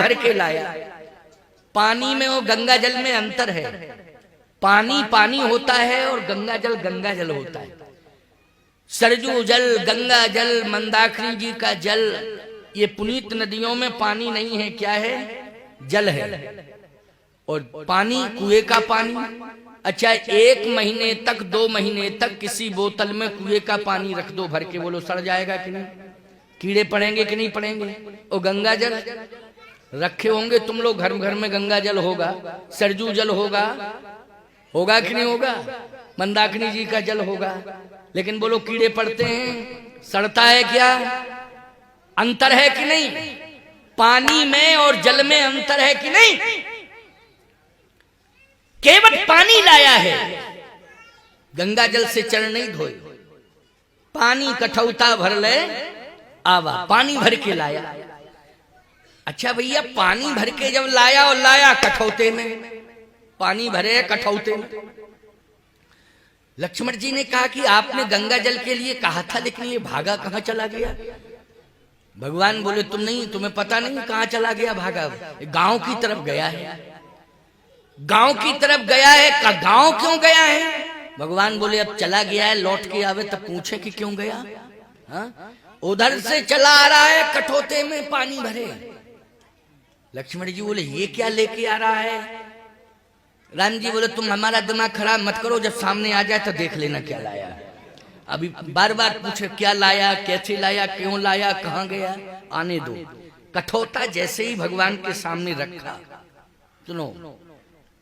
भर के लाया। पानी में और गंगा जल में अंतर है। पानी पानी होता है और गंगा जल होता है। सरजू जल, गंगा जल, मंदाकिनी जी का जल, ये पुनीत नदियों में पानी नहीं है, क्या है? जल है। और पानी कुएं का पानी, अच्छा 1 महीने तक 2 महीने तक किसी बोतल में कुएं का पानी रख दो भर के, बोलो सड़ जाएगा कि नहीं? कीड़े पड़ेंगे कि नहीं पड़ेंगे? और गंगा जल रखे होंगे तुम लोग, घर घर में गंगा जल होगा, सरजू जल होगा, होगा कि नहीं होगा? मंदाकिनी जी का जल होगा, लेकिन बोलो कीड़े पड़ते हैं, सड़ता है क्या? अंतर है कि नहीं? पानी में और जल में अंतर है कि नहीं? केवल पानी लाया है, गंगा जल से चरण नहीं धोए। पानी कठौता भर ले आवा, पानी भर के लाया। अच्छा भैया, पानी भर के जब लाया और लाया कठौते में, पानी भरे कठौते में। लक्ष्मण जी ने कहा कि आपने गंगा जल के लिए कहा था, लेकिन ये भागा कहां चला गया? भगवान बोले तुम नहीं, तुम्हें पता नहीं कहां चला गया भागा? गांव की तरफ गया है, गांव की तरफ गया है। गांव क्यों गया है? भगवान बोले अब चला गया है, लौट के आवे तब पूछे कि क्यों गया। हाँ? उधर से चला आ रहा है, कठौते में पानी भरे। लक्ष्मण जी बोले ये क्या लेके आ रहा है? राम जी बोले तुम हमारा दिमाग खराब मत करो, जब सामने आ जाए तो देख लेना क्या लाया। अभी बार बार पूछे क्या लाया, कैसे लाया, क्यों लाया, कहां गया, आने दो। कठौता जैसे ही भगवान के सामने रखा, सुनो,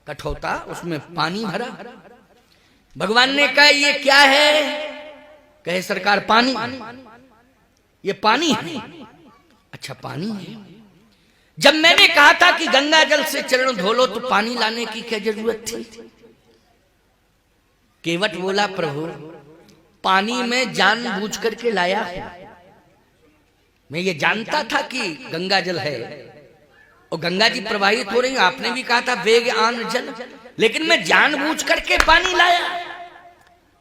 कठौता उसमें पानी भरा। भगवान ने कहा ये क्या है? कहे सरकार पानी। ये पानी है? अच्छा पानी है। जब मैंने कहा था कि गंगा जल से चरण धो लो तो पानी लाने की क्या जरूरत थी? केवट बोला प्रभु पानी में जानबूझ करके लाया है। मैं ये जानता था कि गंगा जल है और गंगा जी प्रवाहित हो रही, आपने भी कहा था वेग आन जल, लेकिन मैं जानबूझ करके पानी लाया।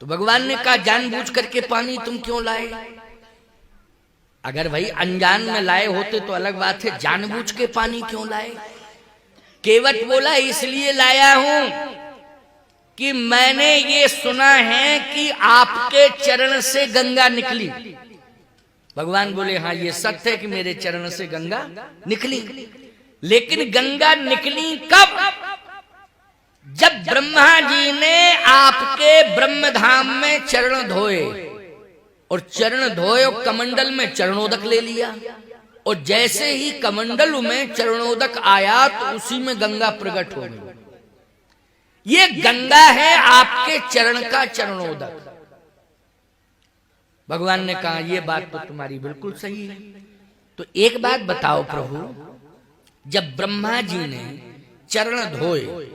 तो भगवान ने कहा जानबूझ करके पानी तुम क्यों लाए? अगर भाई अनजान में लाए होते तो अलग बात है, जानबूझ के पानी क्यों लाए? केवट बोला इसलिए लाया हूं कि मैंने ये सुना है कि आपके चरण से गंगा निकली। भगवान बोले हाँ ये सत्य है कि मेरे चरण से गंगा निकली, लेकिन गंगा निकली कब? जब ब्रह्मा जी ने आपके ब्रह्मधाम में चरण धोए, और चरण धोए और कमंडल में चरणोदक ले लिया, और जैसे ही कमंडल में चरणोदक आया तो उसी में गंगा प्रकट हो गई। ये गंगा है आपके चरण का चरणोदक। भगवान ने कहा ये बात तो तुम्हारी बिल्कुल सही है। तो एक बात बताओ प्रभु, जब ब्रह्मा जी ने चरण धोए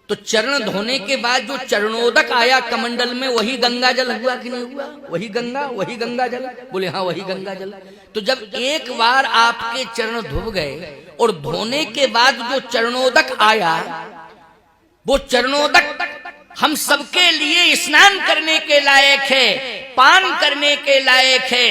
तो चरण धोने के बाद जो चरणोदक आया कमंडल में, वही गंगा जल हुआ कि नहीं हुआ? वही गंगा जल। बोले हाँ वही गंगा जल। तो जब एक बार आपके चरण धो गए और धोने के बाद जो चरणोदक आया, वो चरणोदक हम सबके लिए स्नान करने के लायक है, पान करने के लायक है,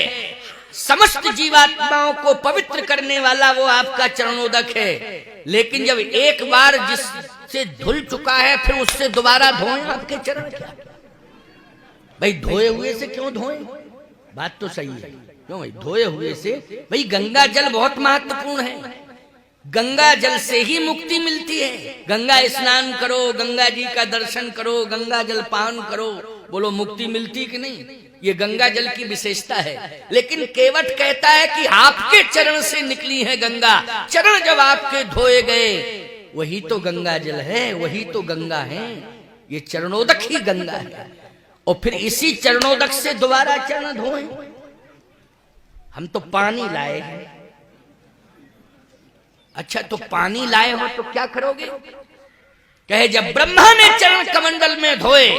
समस्त जीवात्माओं को पवित्र करने वाला वो आपका चरणोदक है। लेकिन जब एक बार जिससे धुल चुका है फिर उससे दोबारा धोएं आपके चरण? क्या भाई धोए हुए से क्यों धोएं? बात तो सही है, क्यों भाई धोए हुए से? भाई गंगा जल बहुत महत्वपूर्ण है, गंगा जल से ही मुक्ति मिलती है। गंगा स्नान करो, गंगा जी का दर्शन करो, गंगा जल पान करो, बोलो मुक्ति मिलती कि नहीं? ये गंगा जल की विशेषता है। लेकिन केवट कहता है कि आपके चरण से निकली है गंगा, चरण जब आपके धोए गए वही तो गंगा जल है, वही तो गंगा है, ये चरणोदक ही गंगा है। और फिर इसी चरणोदक से दोबारा चरण धोएं। हम तो पानी लाए हैं। अच्छा तो पानी लाए हो तो क्या करोगे? कहे जब ब्रह्मा ने चरण कमंडल में धोए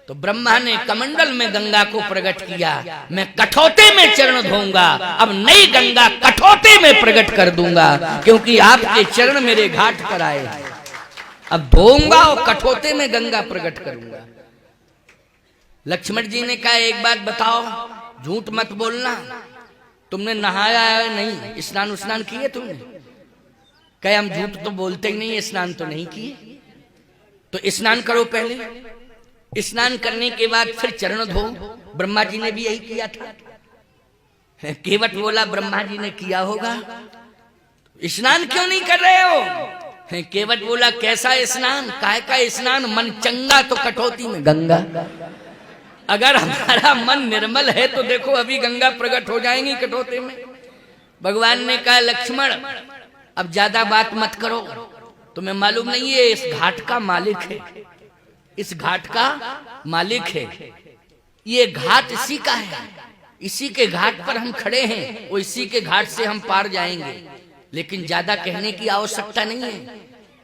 तो ब्रह्मा ने कमंडल में गंगा को प्रकट किया, मैं कठौते में चरण धोऊंगा, अब नई गंगा कठौते में प्रकट कर दूंगा, क्योंकि आपके चरण मेरे घाट पर आए। अब धोऊंगा और कठौते में गंगा प्रकट करूंगा। लक्ष्मण जी ने कहा एक बात बताओ, झूठ मत बोलना, तुमने नहाया है नहीं, स्नान किए तुमने? कहे हम झूठ तो बोलते ही नहीं, स्नान तो नहीं किए। तो स्नान करो पहले, स्नान करने के बाद फिर चरण धो। ब्रह्मा जी ने भी यही किया था। केवट बोला ब्रह्मा जी ने किया होगा, स्नान क्यों नहीं कर रहे हो? केवट बोला कैसा स्नान, काय का स्नान, मन चंगा तो कटौती में गंगा। अगर हमारा मन निर्मल है तो देखो अभी गंगा प्रकट हो जाएंगी कटौते में। भगवान ने कहा लक्ष्मण अब ज्यादा बात मत करो, तुम्हें मालूम नहीं है इस घाट का मालिक है, इस घाट का मालिक है, ये घाट इसी का है, इसी के घाट पर हम खड़े हैं, वो इसी के घाट से हम पार जाएंगे। लेकिन ज्यादा कहने की आवश्यकता नहीं है,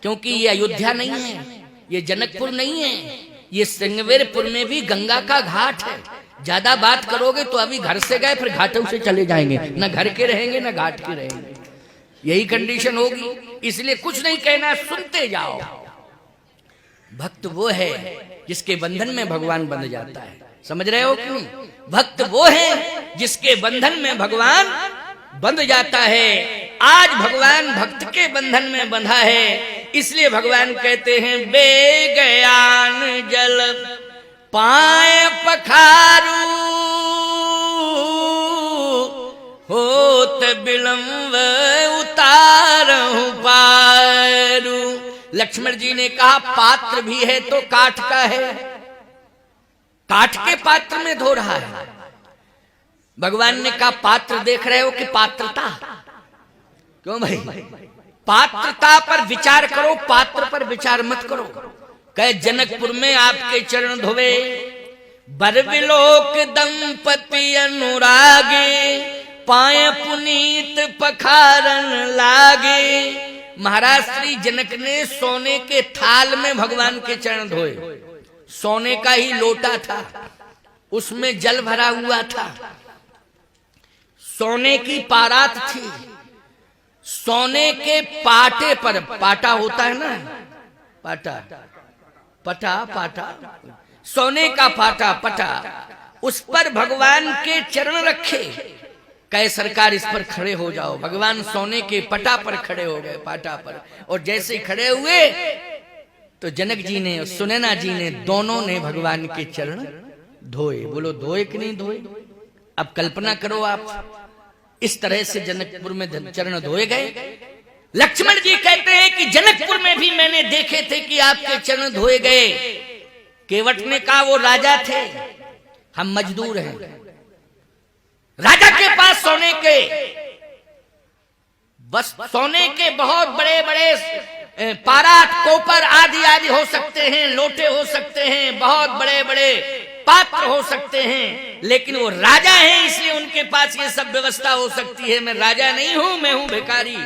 क्योंकि ये अयोध्या नहीं है, ये जनकपुर नहीं है, ये सिंगवेरपुर में भी गंगा का घाट है। ज्यादा बात करोगे तो अभी घर से गए फिर घाटों से चले जाएंगे, न घर के रहेंगे न घाट के रहेंगे, यही कंडीशन होगी। इसलिए कुछ नहीं कहना, सुनते जाओ। भक्त वो है जिसके बंधन में भगवान बंध जाता है, समझ रहे हो क्यों? भक्त वो है जिसके बंधन में भगवान बंध जाता है। आज भगवान भक्त के बंधन में बंधा है, इसलिए भगवान कहते हैं बेगयान जल पाए पखारू होत विलंब उतारहु पारू। लक्ष्मण जी ने कहा पात्र भी है तो काठ का है, काठ के पात्र में धो रहा है। भगवान ने कहा पात्र देख रहे हो कि पात्रता? क्यों भाई? पात्रता पर विचार करो, पात्र पर विचार मत करो। कहे जनकपुर में आपके चरण धोवे, बरविलोक दंपति अनुरागे, पाए पुनीत पखारन लागे। महाराज श्री जनक ने सोने के थाल में भगवान के चरण धोए, सोने का ही लोटा था, उसमें जल भरा हुआ था, सोने की पारात थी, सोने के पाटे पर, पाटा होता है ना, पाटा, पटा, पाटा, सोने का पाटा, पटा, उस पर भगवान के चरण रखे। कहे सरकार इस पर खड़े हो जाओ। भगवान सोने के पटा पर खड़े हो गए, पाटा पर, और जैसे खड़े हुए तो जनक जी ने, सुनैना जी ने, दोनों ने भगवान के चरण धोए। बोलो धोए कि नहीं धोए? अब कल्पना करो आप, इस तरह से जनकपुर में चरण धोए गए। लक्ष्मण जी कहते हैं कि जनकपुर में भी मैंने देखे थे कि आपके चरण धोए गए। केवट ने कहा वो राजा थे, हम मजदूर हैं। राजा के पास सोने के, बस सोने के बहुत बड़े बड़े पारात, कोपर आदि आदि हो सकते हैं, लोटे हो सकते हैं, बहुत बड़े बड़े पात्र हो सकते हैं, लेकिन वो राजा हैं इसलिए उनके पास ये सब व्यवस्था हो सकती है। मैं राजा नहीं हूं, मैं हूं भिखारी।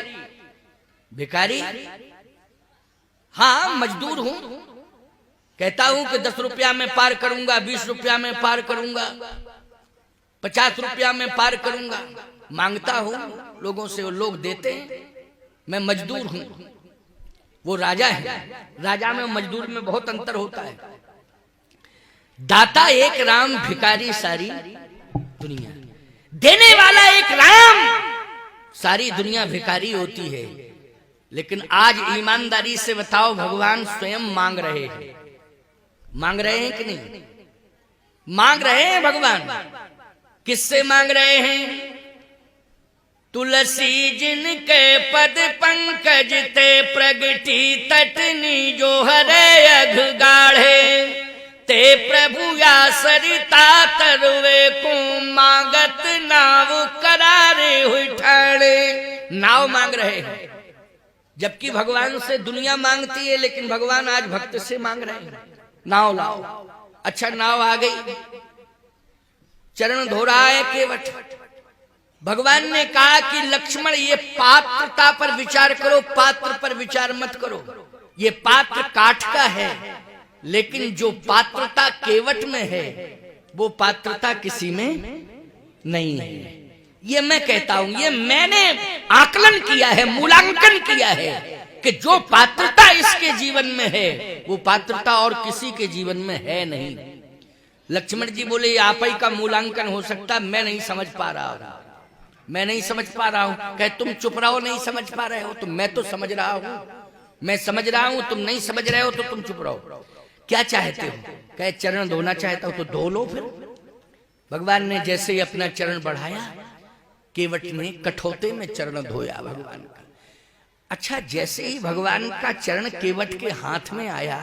भिखारी? हाँ मजदूर हूं, कहता हूं कि 10 रुपया में पार करूंगा, 20 रुपया में पार करूंगा, 50 रुपया में पार करूंगा, मांगता हूं लोगों से, वो लोग देते हैं, मैं मजदूर हूं। वो राजा है, राजा में मजदूर में बहुत अंतर होता है। दाता एक राम, भिखारी सारी दुनिया। देने वाला एक राम, सारी दुनिया भिखारी होती है। लेकिन आज ईमानदारी से बताओ, भगवान स्वयं मांग रहे हैं, मांग रहे हैं कि नहीं? मांग रहे हैं भगवान। किससे मांग रहे हैं? तुलसी जिनके पद पंकज ते प्रगटी तटनी जो हरे अघ गाढ़े, ते प्रभु या सरिता तरवे को मांगत नाव करारे हुई ठाणे। नाव मांग रहे हैं, जबकि भगवान से दुनिया मांगती है, लेकिन भगवान आज भक्त से मांग रहे हैं नाव लाओ। अच्छा नाव आ गई, चरण धो रहा है केवट। भगवान ने कहा कि लक्ष्मण ये पात्रता पर विचार करो, पात्र पर विचार मत करो। ये पात्र काठ का है, लेकिन जो पात्रता केवट में है वो पात्रता किसी में नहीं है। ये मैं कहता हूं, ये मैंने आकलन किया है, मूल्यांकन किया है कि जो पात्रता इसके जीवन में है वो पात्रता और किसी के जीवन में है नहीं। लक्ष्मण जी बोले आप ही का मूल्यांकन हो सकता, मैं नहीं समझ पा रहा हूं। मैं नहीं समझ पा रहा हूं। कहे तुम चुप रहो, नहीं समझ पा रहे हो तो मैं तो समझ रहा हूं, मैं समझ रहा हूं, तुम नहीं समझ रहे हो तो तुम चुप रहो। क्या चाहते हो? कहे चरण धोना चाहता हूं तो धो लो फिर। भगवान ने जैसे ही अपना चरण बढ़ाया, केवट ने कठौते में चरण धोया भगवान का। अच्छा, जैसे ही भगवान का चरण केवट के हाथ में आया,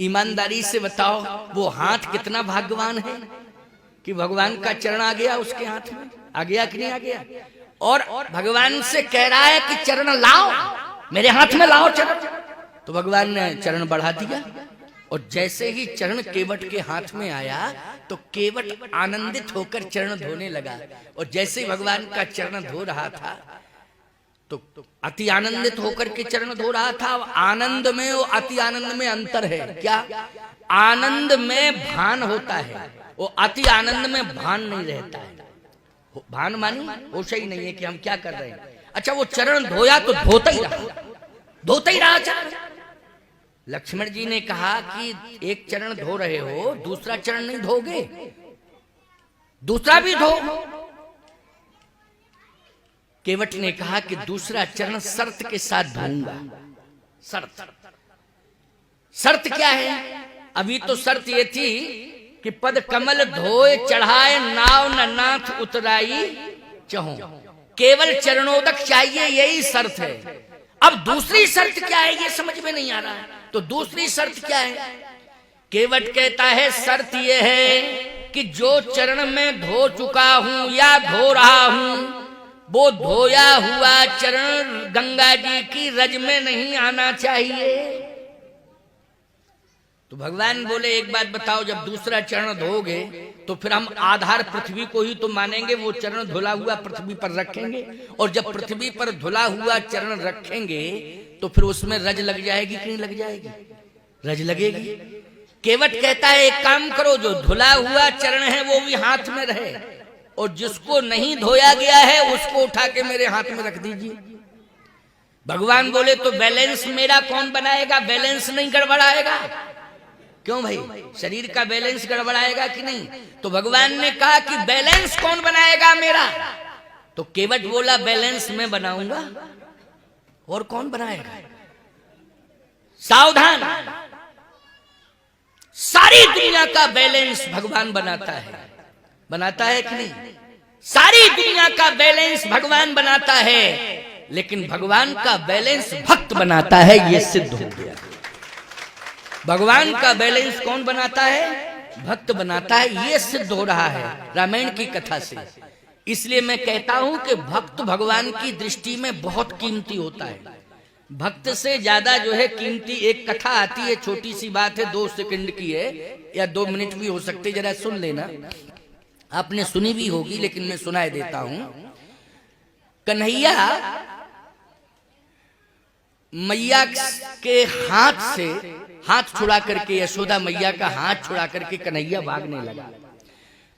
ईमानदारी से बताओ वो हाथ कितना भाग्यवान है कि भगवान का चरण आ गया उसके हाथ में। आ गया कि नहीं आ गया? और भगवान से कह रहा है कि चरण लाओ, मेरे हाथ में लाओ चरण। तो भगवान ने चरण बढ़ा दिया, और जैसे ही चरण केवट के हाथ में आया तो केवट आनंदित होकर चरण धोने लगा। और जैसे ही भगवान का चरण धो रहा था तो अति आनंदित होकर के चरण धो रहा था। आनंद में और अति आनंद में अंतर है। क्या? आनंद में भान होता है, वो अति आनंद में भान नहीं रहता है। भान मानी होश ही नहीं है कि हम क्या कर रहे हैं। अच्छा, वो चरण धोया तो धोता ही रहा, धोता ही रहा चरण। लक्ष्मण जी ने कहा कि एक चरण धो रहे हो, दूसरा चरण नहीं धोगे? दूसरा भी धो। केवट ने कहा कि दूसरा चरण शर्त के साथ धोऊंगा। शर्त, शर्त क्या है? अभी तो शर्त ये थी कि पद कमल धोए चढ़ाए नाव न नाथ उतराई चहो, केवल चरणोदक चाहिए, यही शर्त है। अब दूसरी शर्त क्या है ये समझ में नहीं आ रहा है। तो दूसरी शर्त क्या है? केवट कहता है शर्त ये है कि जो चरण में धो चुका हूं या धो रहा हूं, वो धोया हुआ चरण गंगा जी की रज में नहीं आना चाहिए। तो भगवान बोले एक बात बताओ, जब दूसरा चरण धोगे तो फिर हम आधार पृथ्वी को ही तो मानेंगे, वो चरण धुला हुआ पृथ्वी पर रखेंगे। और जब पृथ्वी पर धुला हुआ चरण रखेंगे तो फिर उसमें रज लग जाएगी कि नहीं लग जाएगी? रज लगेगी। केवट कहता है एक काम करो, जो धुला हुआ चरण है वो भी हाथ में रहे, और जिसको नहीं धोया गया है उसको उठा के मेरे हाथ में रख दीजिए। भगवान बोले तो बैलेंस मेरा कौन बनाएगा? बैलेंस नहीं गड़बड़ाएगा? क्यों भाई, शरीर का बैलेंस गड़बड़ाएगा कि नहीं? तो भगवान ने कहा कि बैलेंस कौन बनाएगा मेरा? तो केवट बोला बैलेंस मैं बनाऊंगा, और कौन बनाएगा? सावधान, सारी दुनिया का बैलेंस भगवान बनाता है। बनाता है कि नहीं? सारी दुनिया का बैलेंस भगवान बनाता है, लेकिन भगवान का बैलेंस भक्त बनाता है, यह सिद्ध हो गया। भगवान का बैलेंस कौन बनाता है? भक्त बनाता है, ये सिद्ध हो रहा है रामायण की कथा से। इसलिए मैं कहता हूं कि भक्त भगवान की दृष्टि में बहुत कीमती होता है। भक्त से ज्यादा जो है कीमती एक कथा आती है, छोटी सी बात है, 2 सेकंड की है या 2 मिनट भी हो सकते, जरा सुन लेना। आपने सुनी भी होगी लेकिन मैं सुनाई देता हूं। कन्हैया मैया के हाथ से हाथ छुड़ा करके, यशोदा मैया का हाथ छुड़ा करके कन्हैया भागने लगा।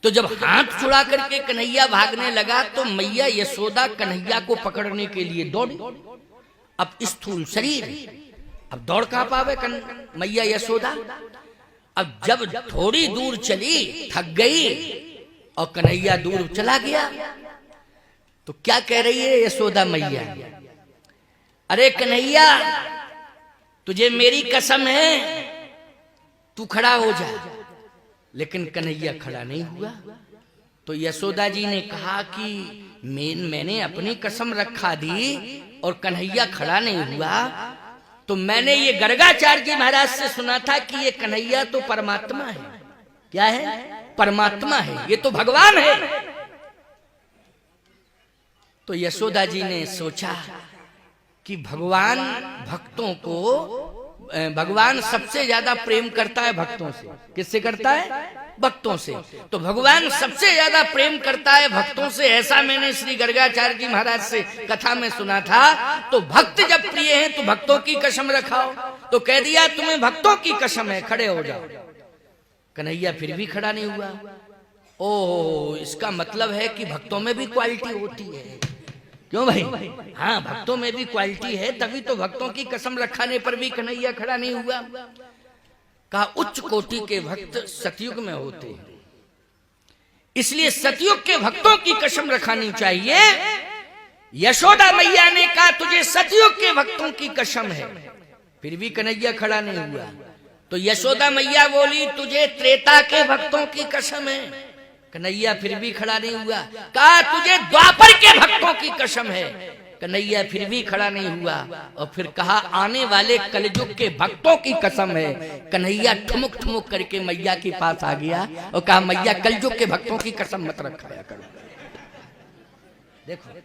तो जब हाथ छुड़ा करके कन्हैया भागने लगा तो मैया यशोदा कन्हैया को पकड़ने के लिए दौड़ी। अब स्थूल शरीर, अब दौड़ कहां पावे मैया यशोदा। अब जब थोड़ी दूर चली, थक गई और कन्हैया दूर चला गया, तो क्या कह रही है यशोदा मैया? अरे कन्हैया, तुझे मेरी कसम है, तू खड़ा हो जा। लेकिन कन्हैया खड़ा नहीं हुआ। तो यशोदा जी ने कहा कि मैंने अपनी कसम रखा दी और कन्हैया खड़ा नहीं हुआ, तो मैंने ये गर्गाचार्य जी महाराज से सुना था कि ये कन्हैया तो परमात्मा है। क्या है? परमात्मा है, ये तो भगवान है। तो यशोदा जी ने सोचा कि भगवान भक्तों को, भगवान सबसे ज्यादा प्रेम करता है भक्तों से। किससे करता है? भक्तों से। तो भगवान सबसे ज्यादा प्रेम करता है भक्तों से, ऐसा मैंने श्री गर्गाचार्य जी महाराज से कथा में सुना था। तो भक्त जब प्रिय हैं तो भक्तों की कसम रखाओ। तो कह दिया तुम्हें भक्तों की कसम है, खड़े हो जाओ। कन्हैया फिर भी खड़ा नहीं हुआ। ओह, इसका मतलब है कि भक्तों में भी क्वालिटी होती है। क्यों भाई? हाँ, भक्तों में भी क्वालिटी है, तभी तो भक्तों की कसम रखाने पर भी कन्हैया खड़ा नहीं हुआ। कहा उच्च कोटि के भक्त सतयुग में होते हैं, इसलिए सतयुग के भक्तों की कसम रखानी चाहिए। यशोदा मैया ने कहा तुझे सतयुग के भक्तों की कसम है, फिर भी कन्हैया खड़ा नहीं हुआ। तो यशोदा मैया बोली तुझे त्रेता के भक्तों की कसम है, कन्हैया फिर भी खड़ा नहीं हुआ। कहा तुझे द्वापर के भक्तों की कसम है, कन्हैया फिर भी खड़ा नहीं हुआ। और फिर कहा आने वाले कलयुग के भक्तों की कसम है। कन्हैया ठुमुक ठुमुक करके मैया के पास आ गया और कहा मैया कलयुग के भक्तों की कसम मत रखाया करो। देखो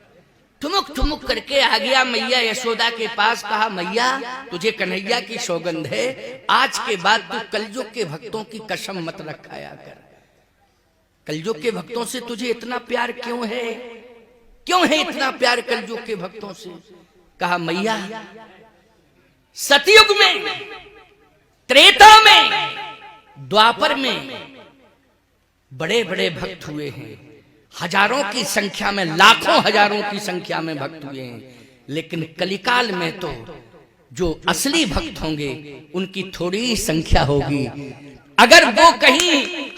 ठुमुक ठुमुक करके आ गया मैया यशोदा के पास। कहा मैया तुझे कन्हैया की सौगंध है, आज के बाद तू कलयुग के भक्तों की कसम मत रखाया कर। कलयुग के भक्तों से तुझे इतना प्यार क्यों है, क्यों है इतना प्यार कलयुग के भक्तों से? कहा मैया सतयुग में, त्रेता में, द्वापर में बड़े बड़े भक्त हुए हैं, हजारों की संख्या में, लाखों हजारों की संख्या में भक्त हुए हैं, लेकिन कलिकाल में तो जो असली भक्त होंगे उनकी थोड़ी ही संख्या होगी। अगर वो कहीं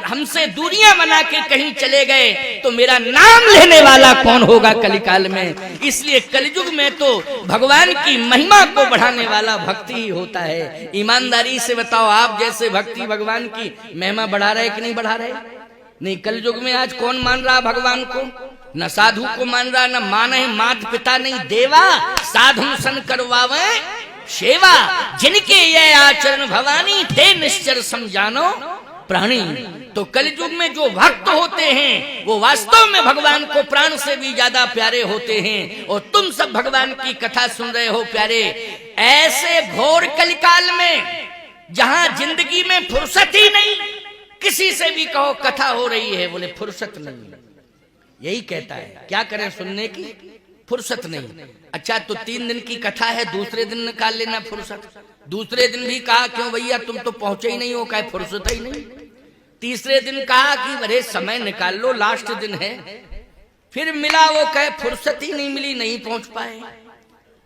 हमसे दूरियां बना के कहीं चले गए तो मेरा नाम लेने वाला कौन होगा कलिकाल में? इसलिए कलयुग में तो भगवान की महिमा को बढ़ाने वाला भक्ति ही होता है। ईमानदारी से बताओ, आप जैसे भक्ति भगवान की महिमा बढ़ा रहे कि नहीं बढ़ा रहे? नहीं। कलयुग में आज कौन मान रहा भगवान को? न साधु को मान रहा, न माने मात पिता नहीं देवा, साधु सन करवावे सेवा, जिनके ये आचरण भवानी ते निश्चर समझानो प्राणी। तो कलयुग में जो भक्त होते हैं वो वास्तव में भगवान को प्राण से भी ज्यादा प्यारे होते हैं। और तुम सब भगवान की कथा सुन रहे हो प्यारे, ऐसे घोर कलिकाल में जहां जिंदगी में फुर्सत ही नहीं, किसी से भी कहो कथा हो रही है, बोले फुर्सत नहीं, यही कहता है। क्या करें, सुनने की फुर्सत नहीं। अच्छा तो 3 दिन की कथा है, दूसरे दिन निकाल लेना फुर्सत। दूसरे दिन भी कहा क्यों भैया तुम तो पहुंचे ही नहीं हो, कहे फुर्सत ही नहीं। तीसरे दिन कहा कि अरे समय निकाल लो, लास्ट दिन है। फिर मिला, वो कहे फुर्सत ही नहीं मिली, नहीं पहुंच पाए।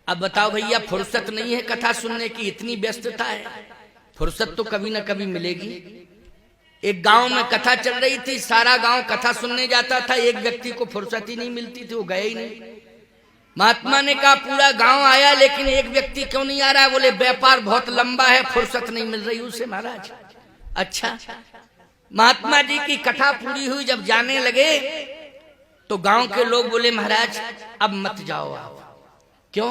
अब बताओ भैया, फुर्सत नहीं है कथा सुनने की, इतनी व्यस्तता है, फुर्सत तो कभी ना कभी मिलेगी। एक गांव में कथा चल रही थी, सारा गांव कथा सुनने जाता था, एक व्यक्ति को फुर्सत ही नहीं मिलती थी, वो गए ही नहीं। महात्मा ने कहा पूरा गांव आया लेकिन एक व्यक्ति क्यों नहीं आ रहा है? बोले व्यापार बहुत लंबा है, फुर्सत नहीं मिल रही उसे महाराज। अच्छा, महात्मा जी की कथा पूरी हुई, जब जाने लगे तो गांव के लोग बोले महाराज अब मत जाओ आप। क्यों?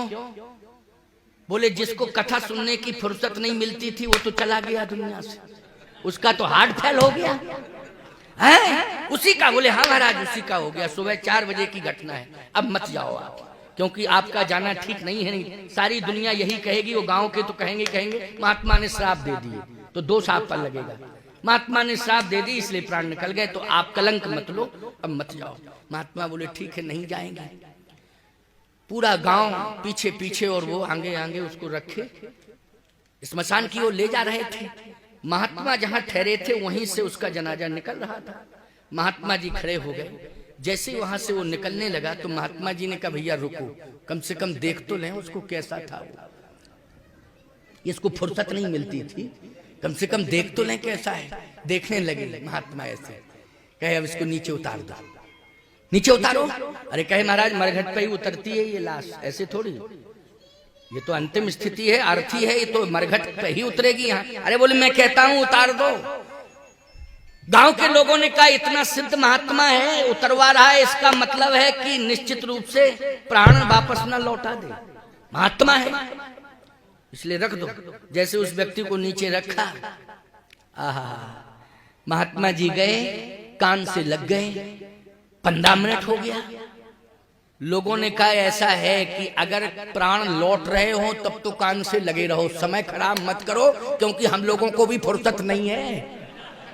बोले जिसको कथा सुनने की फुर्सत नहीं मिलती थी वो तो चला गया दुनिया से, उसका तो हार्ट फेल हो गया है, उसी का। बोले हाँ महाराज उसी का हो गया, सुबह 4 बजे की घटना है, अब मत जाओ आप, क्योंकि आपका जाना ठीक नहीं है। नहीं, सारी दुनिया यही कहेगी, वो गांव के तो कहेंगे महात्मा ने श्राप दे दिए तो दोष आप पर लगेगा। महात्मा ने श्राप दे दी इसलिए प्राण निकल गए, तो आप कलंक मत लो, अब मत जाओ। महात्मा बोले ठीक है नहीं जाएंगे। पूरा गांव पीछे पीछे और वो आगे आगे उसको रखे स्मशान की ओर ले जा रहे थे। महात्मा जहां ठहरे थे वहीं से उसका जनाजा निकल रहा था। महात्मा जी खड़े हो गए, जैसे वहां से वो निकलने लगा तो महात्मा जी ने कहा भैया रुको, कम से कम देख तो लें उसको कैसा था वो, इसको फुर्सत नहीं मिलती थी, कम से कम देख तो लें कैसा है। देखने लगे महात्मा ऐसे, कहे अब इसको नीचे उतार दो। नीचे उतारो? अरे कहे महाराज मरघट पे ही उतरती है ये लाश, ऐसे थोड़ी, ये तो अंतिम स्थिति है, अर्थी है, ये तो मरघट पे ही उतरेगी यहाँ। अरे बोले मैं कहता हूं उतार दो। गांव के लोगों ने कहा इतना सिद्ध महात्मा है, उतरवा रहा है, इसका मतलब है कि निश्चित रूप से प्राण वापस न लौटा दे, महात्मा है इसलिए रख दो। जैसे उस व्यक्ति को नीचे रखा, आहा, महात्मा जी गए, कान से लग गए, 15 मिनट हो गया। लोगों ने कहा ऐसा है कि अगर प्राण लौट रहे हो तब तो कान से लगे रहो, समय खराब मत करो, क्योंकि हम लोगों को भी फुर्सत नहीं है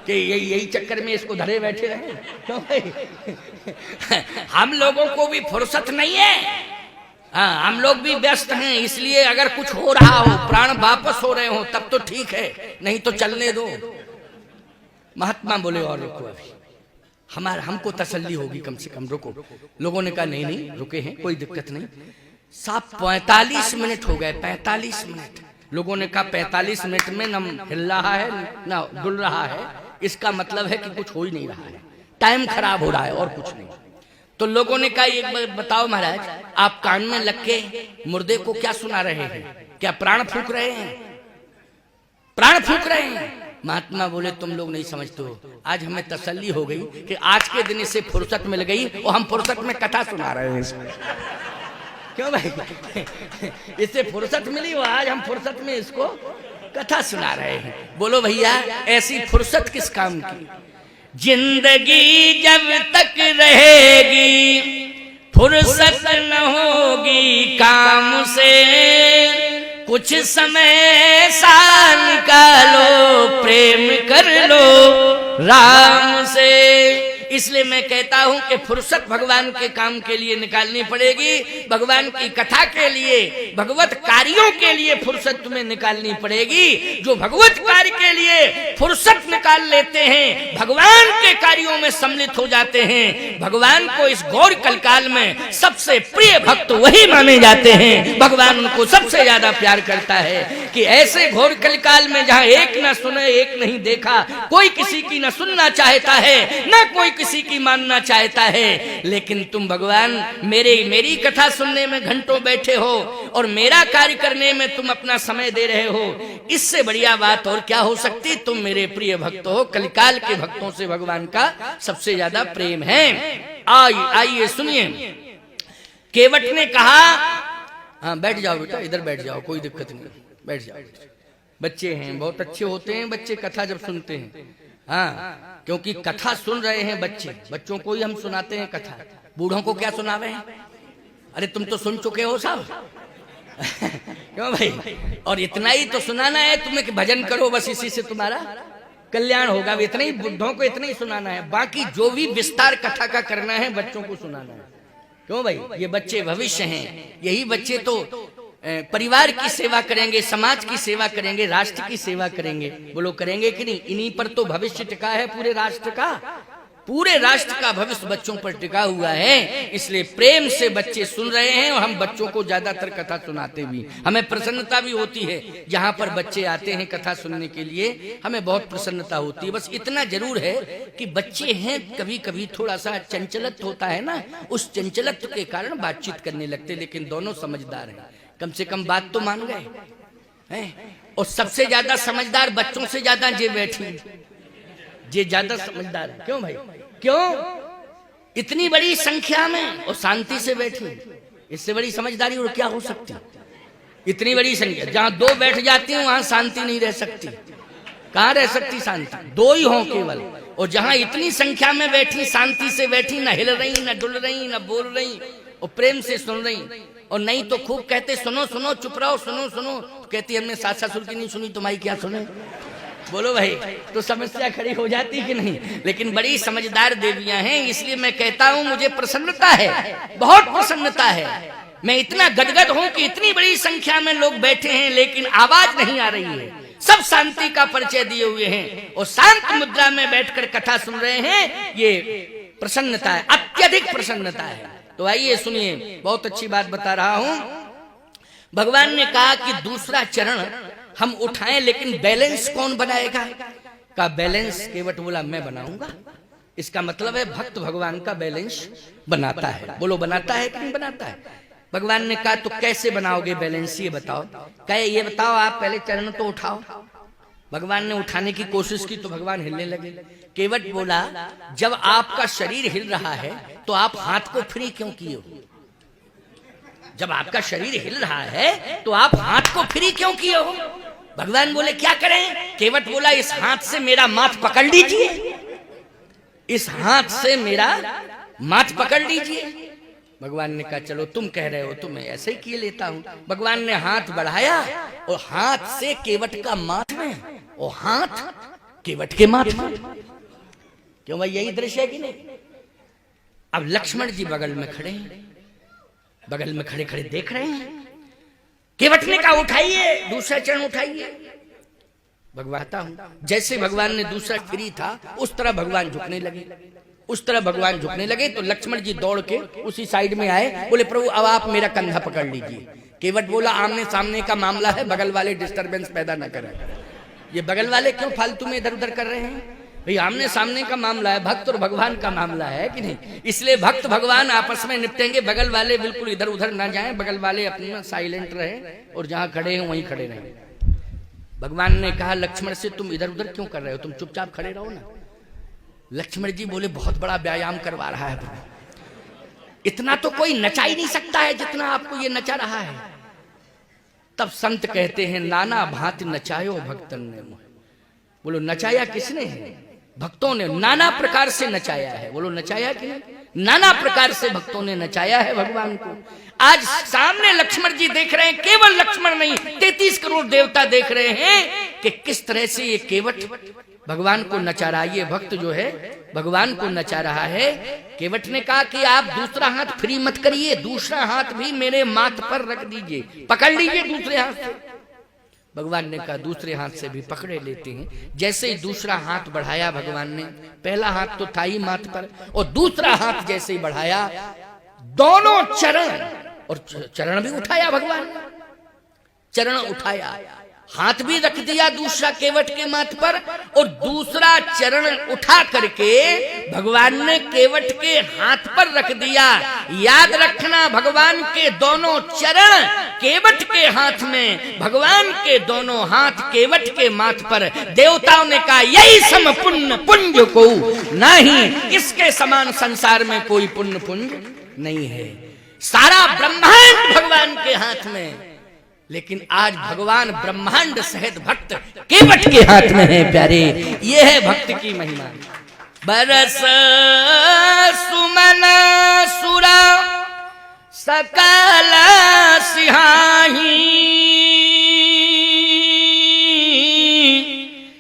कि यही चक्कर में इसको धरे बैठे रहे। क्यों भाई? हम लोगों को भी फुर्सत नहीं है, हाँ हम लोग भी व्यस्त हैं, इसलिए अगर कुछ हो रहा हो, प्राण वापस हो रहे हो तब तो ठीक है, नहीं तो चलने दो। महात्मा बोले और रुको, अभी हमको तसल्ली होगी, कम से कम रुको। लोगों ने कहा नहीं नहीं रुके हैं, कोई दिक्कत नहीं। साहब 45 मिनट हो गए, 45 मिनट। लोगों ने कहा 45 मिनट में न हिल रहा है न डुल रहा है, इसका मतलब है कि कुछ हो ही नहीं रहा है, टाइम खराब हो रहा है और कुछ नहीं। तो लोगों ने कहा एक बार बताओ महाराज, आप कान में लग के मुर्दे को क्या सुना रहे हैं? क्या प्राण फूंक रहे हैं? प्राण फूंक रहे हैं। महात्मा बोले तुम लोग नहीं समझते हो। आज हमें तसल्ली हो गई कि आज के दिन इसे फुर्सत मिल गई और हम फुर्सत में कथा सुना रहे हैं। क्यों भाई? इससे फुर्सत मिली और आज हम फुर्सत में इसको कथा सुना रहे हैं। बोलो भैया, ऐसी फुर्सत किस काम की? जिंदगी जब तक रहेगी फुर्सत न होगी काम से, कुछ समय सा निकालो प्रेम कर लो राम से। इसलिए मैं कहता हूं कि फुर्सत भगवान के काम के लिए निकालनी पड़ेगी, भगवान की कथा के लिए, भगवत कार्यों के लिए फुर्सत तुम्हें निकालनी पड़ेगी। जो भगवत कार्य के लिए फुर्सत निकाल लेते हैं, भगवान के कार्यों में सम्मिलित हो जाते हैं, भगवान को इस गौर कलकाल में सबसे प्रिय भक्त वही माने जाते हैं। भगवान उनको सबसे ज्यादा प्यार करता है कि ऐसे घोर कलकाल में जहां एक न सुने एक नहीं देखा, कोई किसी की न सुनना चाहता है न कोई किसी की मानना चाहता है, लेकिन तुम भगवान मेरी कथा सुनने में घंटों बैठे हो और मेरा कार्य करने में तुम अपना समय दे रहे हो। इससे बढ़िया बात और क्या हो सकती? तुम मेरे प्रिय भक्त हो। कलिकाल के भक्तों से भगवान का सबसे ज्यादा प्रेम है। आइए सुनिए, केवट ने कहा, हाँ बैठ जाओ बेटा, इधर बैठ जाओ, कोई दिक्कत नहीं, बैठ जाओ। बच्चे हैं, बहुत अच्छे होते हैं बच्चे कथा जब सुनते हैं। हाँ, क्योंकि कथा सुन रहे हैं बच्चे, बच्चों को ही हम सुनाते हैं कथा, बूढ़ों को क्या सुनावे हैं? अरे तुम तो सुन चुके हो साहब। क्यों भाई? और इतना ही तो सुनाना है तुम्हें कि भजन करो, बस इसी से तुम्हारा कल्याण होगा। इतना ही बुढ़ों को इतना ही सुनाना है, बाकी जो भी विस्तार कथा का करना है बच्चों को सुनाना है। क्यों भाई? ये बच्चे भविष्य हैं, यही बच्चे तो परिवार की सेवा करेंगे, समाज की सेवा करेंगे, राष्ट्र की सेवा करेंगे। बोलो करेंगे कि नहीं? इन्हीं पर तो भविष्य टिका है पूरे राष्ट्र का। पूरे राष्ट्र का भविष्य बच्चों पर टिका हुआ है। इसलिए प्रेम से बच्चे सुन रहे हैं और हम बच्चों को ज्यादातर कथा सुनाते भी। हमें प्रसन्नता भी होती है जहां पर बच्चे आते हैं कथा सुनने के लिए, हमें बहुत प्रसन्नता होती है। बस इतना जरूर है कि बच्चे हैं, कभी कभी थोड़ा सा चंचलत्व होता है ना, उस चंचलत्व के कारण बातचीत करने लगते, लेकिन दोनों समझदार हैं, कम से कम बात तो मान गए हैं। और सबसे ज्यादा समझदार बच्चों से ज्यादा जे बैठी, जे ज्यादा समझदार है। क्यों भाई? क्यों? इतनी बड़ी संख्या में और शांति से बैठी, इससे बड़ी समझदारी और क्या हो सकती? इतनी बड़ी संख्या, जहां दो बैठ जाती हैं वहां शांति नहीं रह सकती। कहां रह सकती शांति? दो ही हो केवल। और जहां इतनी संख्या में बैठी, शांति से बैठी, न हिल रही, न डुल रही, न बोल रही, और प्रेम से सुन रही। और नहीं तो खूब कहते सुनो सुनो, चुप रहो, सुनो सुनो, तो कहती हमने सास ससुर की नहीं सुनी, तुम्हारी क्या सुने? बोलो भाई, तो समस्या खड़ी हो जाती कि नहीं? लेकिन बड़ी समझदार देवियां हैं, इसलिए मैं कहता हूं मुझे प्रसन्नता है, बहुत प्रसन्नता है। मैं इतना गदगद हूं कि इतनी बड़ी संख्या में लोग बैठे हैं लेकिन आवाज नहीं आ रही है, सब शांति का परिचय दिए हुए हैं और शांत मुद्रा में बैठकर कथा सुन रहे हैं। ये प्रसन्नता है, अत्यधिक प्रसन्नता है। तो आइए सुनिए, बहुत अच्छी बात बता रहा हूं। भगवान ने कहा कि दूसरा चरण हम उठाएं, लेकिन बैलेंस कौन बनाएगा? का बैलेंस केवट बोला मैं बनाऊंगा। इसका मतलब है भक्त भगवान का बैलेंस बनाता है। बोलो बनाता है कि नहीं बनाता है? भगवान ने कहा तो कैसे बनाओगे बैलेंस, ये बताओ। कहे ये बताओ, आप पहले चरण तो उठाओ। भगवान ने उठाने की कोशिश की तो भगवान हिलने लगे। केवट बोला जब आपका शरीर हिल रहा है तो आप हाथ को फ्री क्यों किए हो? जब आपका शरीर हिल रहा है तो आप हाथ को फ्री क्यों किए हो? भगवान बोले क्या करें? केवट बोला इस हाथ से मेरा माथ पकड़ लीजिए, इस हाथ से मेरा माथ पकड़ लीजिए। भगवान ने कहा चलो तुम कह रहे हो तो मैं ऐसे ही किए लेता हूं। भगवान ने हाथ बढ़ाया और हाथ से केवट का माथ में और हाथ केवट के माथ में। क्यों भाई? यही दृश्य है कि नहीं? अब लक्ष्मण जी बगल में खड़े हैं, बगल में खड़े खड़े देख रहे हैं। केवट ने कहा उठाइए, दूसरा चरण उठाइए। भगवाता हूं। जैसे भगवान ने दूसरा फ्री था उस तरह भगवान झुकने लगे, उस तरह भगवान झुकने लगे तो लक्ष्मण जी दौड़ के उसी साइड में आए। बोले प्रभु अब आप मेरा कंधा पकड़ लीजिए। केवट बोला आमने सामने का मामला है, बगल वाले डिस्टरबेंस पैदा न करें। ये बगल वाले क्यों फालतू में इधर उधर कर रहे हैं? भाई आमने सामने का मामला है, भक्त और भगवान का मामला है कि नहीं। इसलिए भक्त भगवान आपस में निपटेंगे, बगल वाले बिल्कुल इधर उधर ना जाएं, बगल वाले अपना साइलेंट रहे और जहां खड़े हैं वहीं खड़े रहे। भगवान ने कहा लक्ष्मण से तुम इधर उधर क्यों कर रहे हो, तुम चुपचाप खड़े रहो ना। लक्ष्मण जी बोले बहुत बड़ा व्यायाम करवा रहा है प्रभु, इतना तो कोई नचा ही नहीं सकता है जितना आपको ये नचा रहा है। तब संत कहते हैं नाना भांति नचायो भक्तन ने। बोलो नचाया किसने है, भक्तों ने नाना प्रकार से नचाया है। बोलो नचाया कि नहीं, नाना प्रकार से भक्तों ने नचाया है भगवान को। आज सामने लक्ष्मण जी देख रहे हैं, केवल लक्ष्मण नहीं 33 करोड़ देवता देख रहे हैं कि किस तरह से ये केवट भगवान को नचा रहा है। ये भक्त जो है भगवान को नचा रहा है। केवट ने कहा कि आप दूसरा हाथ फ्री मत करिए, दूसरा हाथ भी मेरे माथ पर रख दीजिए, पकड़ लीजिए दूसरे हाथ से। भगवान ने कहा दूसरे हाथ से भी पकड़े लेते हैं। जैसे ही दूसरा हाथ बढ़ाया भगवान ने, पहला हाथ तो था ही माथ पर, और दूसरा हाथ जैसे ही बढ़ाया दोनों चरण, और चरण भी उठाया भगवान ने, चरण उठाया, हाथ भी रख दिया दूसरा केवट के माथ पर, और दूसरा चरण उठा करके भगवान ने केवट के हाथ पर रख दिया। याद रखना भगवान के दोनों चरण केवट के हाथ में, भगवान के दोनों हाथ केवट के माथ पर। देवताओं ने कहा यही सम पुण्य पुंज को नहीं, इसके समान संसार में कोई पुण्य पुंज नहीं है। सारा ब्रह्मांड भगवान के हाथ में, लेकिन आज भगवान ब्रह्मांड सहित भक्त केवट के हाथ में है प्यारे। ये है भक्त की महिमा। बरस सुमन सुरा सकल सिहाही,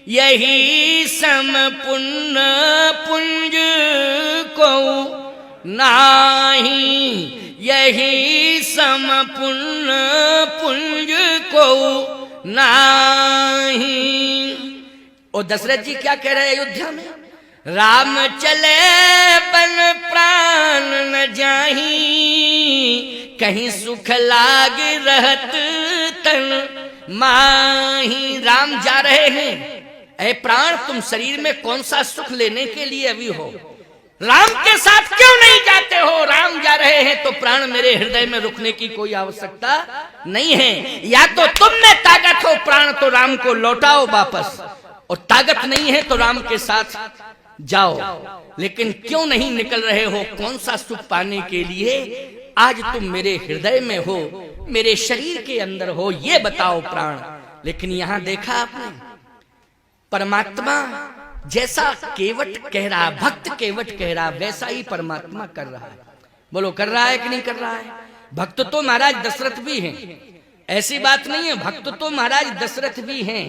यही सम पुण्य पुंज को नाही, यही सम पुण्य पुंज को नाही। और दशरथ जी क्या कह रहे हैं अयोध्या में, राम चले बन प्राण न जाही, कहीं सुख लाग रहत तन माही। राम जा रहे हैं, ऐ प्राण तुम शरीर में कौन सा सुख लेने के लिए अभी हो, राम के साथ क्यों नहीं जाते हो। राम जा रहे हैं तो प्राण मेरे हृदय में रुकने की कोई आवश्यकता नहीं है। या तो तुम में ताकत हो प्राण तो राम को लौटाओ वापस, और ताकत नहीं है तो राम के साथ जाओ। लेकिन क्यों नहीं निकल रहे हो, कौन सा सुख पाने के लिए। आज तुम मेरे हृदय में हो, मेरे शरीर के अंदर हो, ये बताओ प्राण। लेकिन यहां देखा आपने, परमात्मा जैसा केवट कह रहा, भक्त केवट कह रहा, वैसा ही परमात्मा कर रहा है। बोलो कर रहा है कि नहीं कर रहा है। भक्त तो महाराज दशरथ भी हैं, ऐसी बात नहीं है, भक्त तो महाराज दशरथ भी हैं।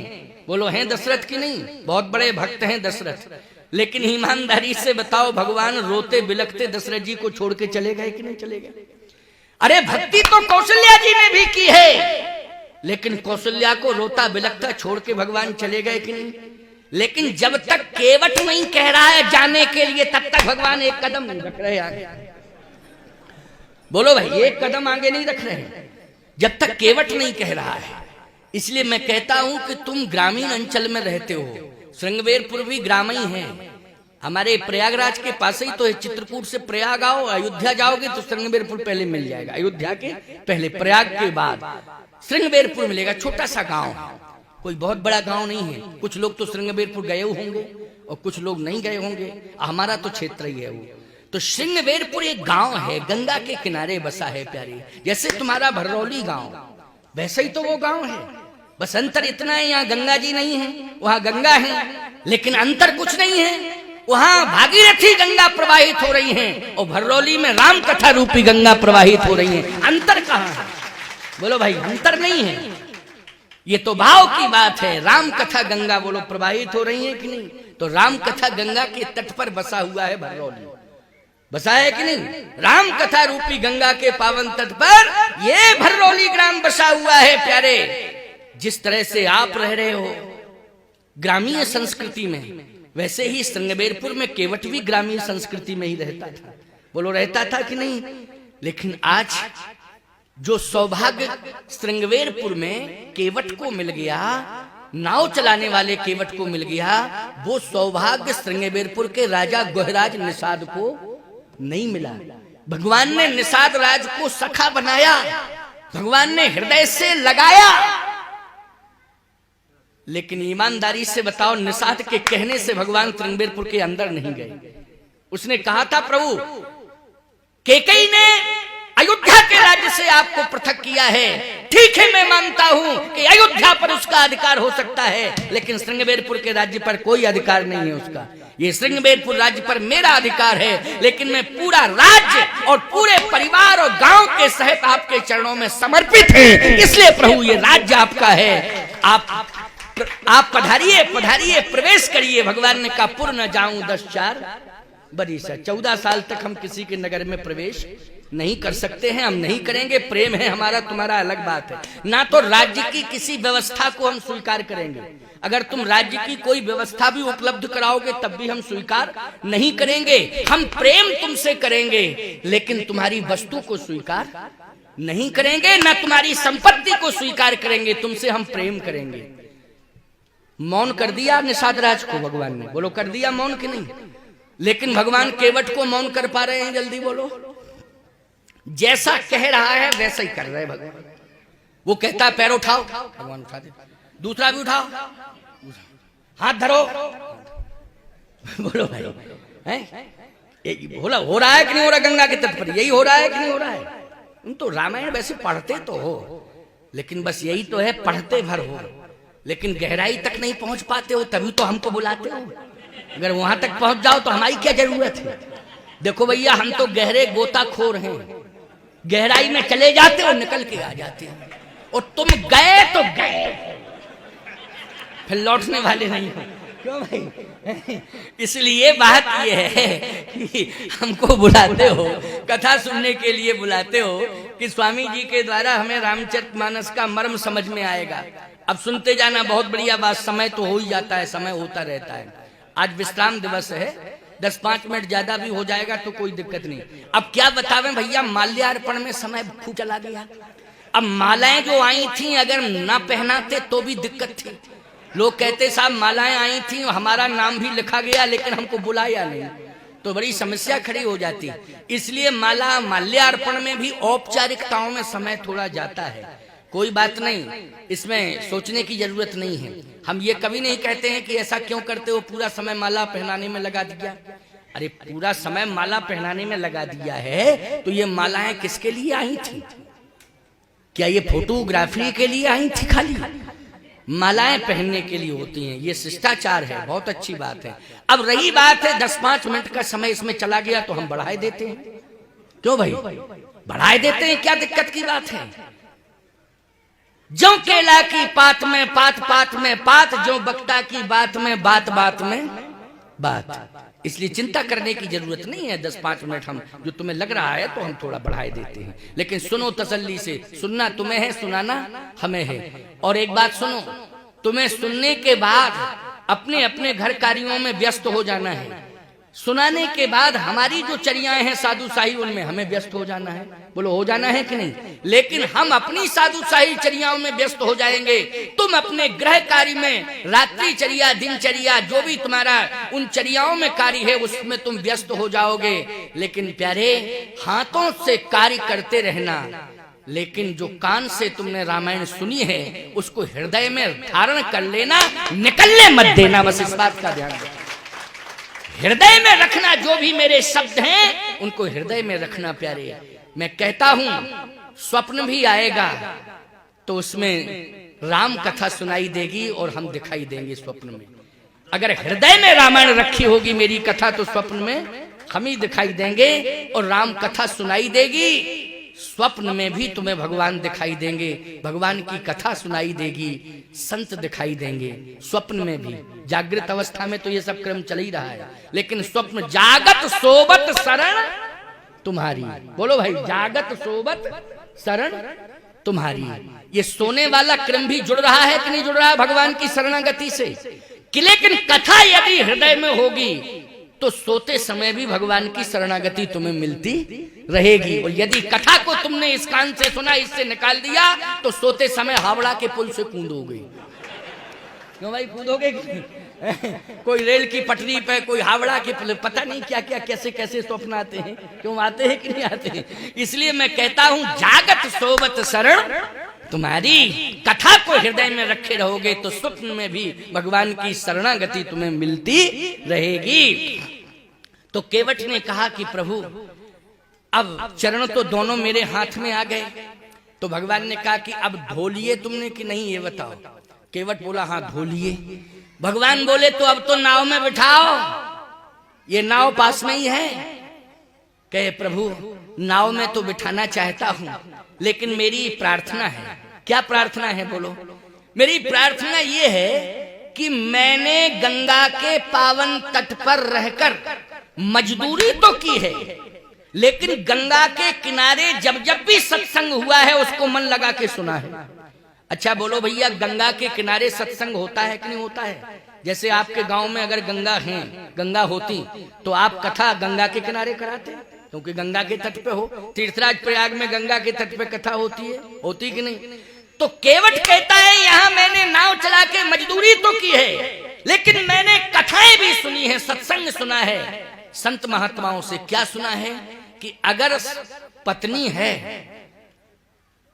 बोलो हैं दशरथ की नहीं, बहुत बड़े भक्त हैं दशरथ। लेकिन ईमानदारी से बताओ, भगवान रोते बिलखते दशरथ जी को छोड़ के चले गए कि नहीं चले गए। अरे भक्ति तो कौशल्या जी ने भी की है, लेकिन कौशल्या को रोता बिलखता छोड़ के भगवान चले गए कि नहीं। लेकिन जब तक केवट नहीं कह रहा है जाने के लिए, तब तक भगवान एक कदम नहीं रख रहे आगे। बोलो भाई, एक कदम आगे नहीं रख रहे जब तक केवट नहीं कह रहा है। इसलिए मैं कहता हूं कि तुम ग्रामीण अंचल में रहते हो, श्रृंगवेरपुर भी ग्राम ही है, हमारे प्रयागराज के पास ही तो है। चित्रकूट से प्रयाग आओ, अयोध्या जाओगे तो श्रृंगवेरपुर पहले मिल जाएगा, अयोध्या के पहले, प्रयाग के बाद श्रृंगवेरपुर मिलेगा। छोटा सा गांव, कोई बहुत बड़ा गांव नहीं है। कुछ लोग तो श्रृंगवेरपुर गए होंगे और कुछ लोग नहीं गए होंगे, हमारा तो क्षेत्र ही है वो। तो श्रृंगवेरपुर एक गांव है, गंगा के किनारे बसा है प्यारे। जैसे तुम्हारा भररौली गांव, वैसे ही तो वो गांव है। बस अंतर इतना है, यहाँ गंगा जी नहीं है, वहां गंगा है, लेकिन अंतर कुछ नहीं है। वहां भागीरथी गंगा प्रवाहित हो रही है और भररौली में राम कथा रूपी गंगा प्रवाहित हो रही है। अंतर कहाँ है। बोलो भाई, अंतर नहीं है, ये तो भाव की बात है। राम कथा गंगा बोलो प्रवाहित हो रही है कि नहीं। तो राम कथा गंगा के तट पर बसा हुआ है भररौली, बसा है कि नहीं। राम कथा रूपी गंगा के पावन तट पर ये भररौली ग्राम बसा हुआ है प्यारे। जिस तरह से आप रह रहे हो ग्रामीण संस्कृति में, वैसे ही श्रृंगवेरपुर में केवट भी ग्रामीण संस्कृति में ही रहता था। बोलो रहता था कि नहीं। लेकिन आज जो सौभाग्य श्रृंगवेरपुर में केवट को मिल गया, नाव चलाने वाले केवट को मिल गया, वो सौभाग्य श्रृंगेरपुर के राजा गोहराज निषाद को नहीं मिला। भगवान ने निषाद राज को सखा बनाया, भगवान ने हृदय से लगाया, लेकिन ईमानदारी से बताओ, निषाद के कहने से भगवान श्रृंगेरपुर के अंदर नहीं गए। उसने कहा था, प्रभु कैकेयी ने अयोध्या के राज्य से आपको पृथक किया है, ठीक है मैं मानता हूं कि अयोध्या पर उसका अधिकार हो सकता है, लेकिन श्रृंगेरपुर के राज्य पर कोई अधिकार नहीं है उसका। ये श्रृंगेरपुर राज्य पर मेरा अधिकार है, लेकिन मैं पूरा राज्य और पूरे परिवार और गांव के सहित आपके चरणों में समर्पित है, इसलिए प्रभु ये राज्य आपका है, आप पधारिए पधारिए, प्रवेश करिए। भगवान ने कहा, पुर न जाऊं 10-4 बरिस, 14 साल तक हम किसी के नगर में प्रवेश नहीं कर सकते हैं, हम नहीं करेंगे। प्रेम है हमारा तुम्हारा अलग बात है, ना तो राज्य की किसी व्यवस्था को हम स्वीकार करेंगे। अगर तुम राज्य की कोई व्यवस्था भी उपलब्ध कराओगे तब भी हम स्वीकार नहीं करेंगे। हम प्रेम तुमसे करेंगे, लेकिन तुम्हारी वस्तु को स्वीकार नहीं करेंगे, ना तुम्हारी संपत्ति को स्वीकार करेंगे, तुमसे हम प्रेम करेंगे। मौन कर दिया निषाद राज को भगवान ने, बोलो कर दिया मौन कि नहीं? लेकिन भगवान केवट को मौन कर पा रहे हैं? जल्दी बोलो। जैसा कह रहा है वैसा ही कर रहे हैं भगवान। वो कहता है पैर उठाओ, भगवान उठा दे, दूसरा भी उठाओ, हाथ धरो, बोलो भाई हैं? बोला हो रहा है कि नहीं हो रहा? गंगा के तट पर यही हो रहा है कि नहीं हो रहा है? तुम तो रामायण वैसे पढ़ते तो हो, लेकिन बस यही तो है, पढ़ते भर हो, लेकिन गहराई तक नहीं पहुंच पाते हो, तभी तो हमको बुलाते हो। अगर वहां तक पहुंच जाओ तो हमारी क्या जरूरत है? देखो भैया, हम तो गहरे गोताखोर हैं, गहराई में चले जाते हो, निकल के आ जाते हैं, और तुम गए तो गए, फिर लौटने वाले नहीं हो। क्यों भाई? इसलिए बात यह है कि हमको बुलाते हो, कथा सुनने के लिए बुलाते हो कि स्वामी जी के द्वारा हमें रामचरितमानस का मर्म समझ में आएगा। अब सुनते जाना, बहुत बढ़िया बात। समय तो हो ही जाता है, समय होता रहता है। आज विश्राम दिवस है, 10-5 मिनट ज्यादा भी हो जाएगा तो कोई दिक्कत नहीं। अब क्या बतावें भैया, माल्यार्पण में समय खूब चला गया। अब मालाएं जो आई थी अगर ना पहनाते तो भी दिक्कत थी। लोग कहते साहब मालाएं आई थी, हमारा नाम भी लिखा गया लेकिन हमको बुलाया नहीं, तो बड़ी समस्या खड़ी हो जाती। इसलिए माल्यार्पण में भी औपचारिकताओं में समय थोड़ा जाता है। कोई बात नहीं, इसमें सोचने की जरूरत नहीं है। हम ये कभी नहीं कहते हैं कि ऐसा क्यों करते हो, पूरा समय माला पहनाने में लगा दिया। अरे पूरा समय माला पहनाने में लगा दिया है तो ये मालाएं किसके लिए आई थी? क्या ये फोटोग्राफी के लिए आई थी? खाली मालाएं पहनने के लिए होती हैं, ये शिष्टाचार है, बहुत अच्छी बात है। अब रही बात है 10-5 मिनट का समय इसमें चला गया तो हम बढ़ाए देते हैं। क्यों भाई बढ़ाए देते हैं? क्या दिक्कत की बात है? जो केला की पात में पात पात में पात, जो बक्ता की बात में बात बात में बात। इसलिए चिंता करने की जरूरत नहीं है। 10-5 मिनट हम जो तुम्हें लग रहा है तो हम थोड़ा बढ़ाए देते हैं, लेकिन सुनो तसल्ली से। सुनना तुम्हें है, सुनाना हमें है। और एक बात सुनो, तुम्हें सुनने के बाद अपने अपने घर कार्यों में व्यस्त हो जाना है। सुनाने के बाद हमारी जो चर्याएं हैं साधुशाही, उनमें हमें व्यस्त हो जाना है। बोलो हो जाना है कि नहीं? लेकिन हम अपनी साधुशाही चर्याओं में व्यस्त हो जाएंगे, तुम अपने गृह कार्य में, रात्रि चर्या, दिनचर्या, जो भी तुम्हारा उन चर्याओं में कार्य है उसमें तुम व्यस्त हो जाओगे। लेकिन प्यारे, हाथों से कार्य करते रहना, लेकिन जो कान से तुमने रामायण सुनी है उसको हृदय में धारण कर लेना, निकलने मत देना। बस इस बात का ध्यान रखना, हृदय में रखना। जो भी मेरे शब्द हैं उनको हृदय में रखना प्यारे। मैं कहता हूं स्वप्न भी आएगा तो उसमें राम कथा सुनाई देगी और हम दिखाई देंगे स्वप्न में। अगर हृदय में रामायण रखी होगी मेरी कथा तो स्वप्न में हम ही दिखाई देंगे और राम कथा सुनाई देगी। स्वप्न में भी तुम्हें भगवान दिखाई देंगे, भगवान की कथा सुनाई देगी, संत दिखाई देंगे। स्वप्न में भी, जागृत अवस्था में तो ये सब क्रम चल ही रहा है, लेकिन स्वप्न जागत सोबत शरण तुम्हारी। बोलो भाई, जागत सोबत शरण तुम्हारी। ये सोने वाला क्रम भी जुड़ रहा है कि नहीं जुड़ रहा है भगवान की शरणागति से? कि लेकिन कथा यदि हृदय में होगी तो सोते समय भी भगवान की शरणागति तुम्हें मिलती रहेगी। और यदि कथा को तुमने इस कान से सुना, इससे निकाल दिया, तो सोते समय हावड़ा के पुल से कूदोगे। क्यों भाई कूदोगे कोई रेल की पटरी पे, कोई हावड़ा की, पता नहीं क्या क्या कैसे कैसे स्वप्न आते हैं, क्यों आते हैं कि नहीं आते हैं। इसलिए मैं कहता हूं जागत सोवत शरण, तुम्हारी कथा को हृदय में रखे रहोगे तो स्वप्न में भी भगवान की शरणागति तुम्हें मिलती रहेगी। तो केवट ने कहा कि प्रभु अब चरण तो दोनों मेरे हाथ में आ गए, तो भगवान ने कहा कि अब धो लिए तुमने कि नहीं ये बताओ। केवट बोला हाँ धो लिए। भगवान बोले तो अब तो नाव में बिठाओ, ये नाव पास में ही है। कहे प्रभु नाव में तो बिठाना चाहता हूं, लेकिन मेरी प्रार्थना है। क्या प्रार्थना है बोलो? मेरी प्रार्थना ये है कि मैंने गंगा के पावन तट पर रहकर मजदूरी तो की है, लेकिन गंगा के किनारे जब जब भी सत्संग हुआ है उसको मन लगा के सुना है। अच्छा बोलो भैया, गंगा के किनारे सत्संग होता है कि नहीं होता है? जैसे आपके गांव में अगर गंगा है, गंगा होती तो आप कथा गंगा के किनारे कराते, क्योंकि गंगा के तट पे हो। तीर्थराज प्रयाग में गंगा के तट पे कथा होती है, होती कि नहीं? तो केवट कहता है यहाँ मैंने नाव चला के मजदूरी तो की है, लेकिन मैंने कथाएं भी सुनी है, सत्संग सुना है संत महात्माओं से। क्या सुना है कि अगर पत्नी है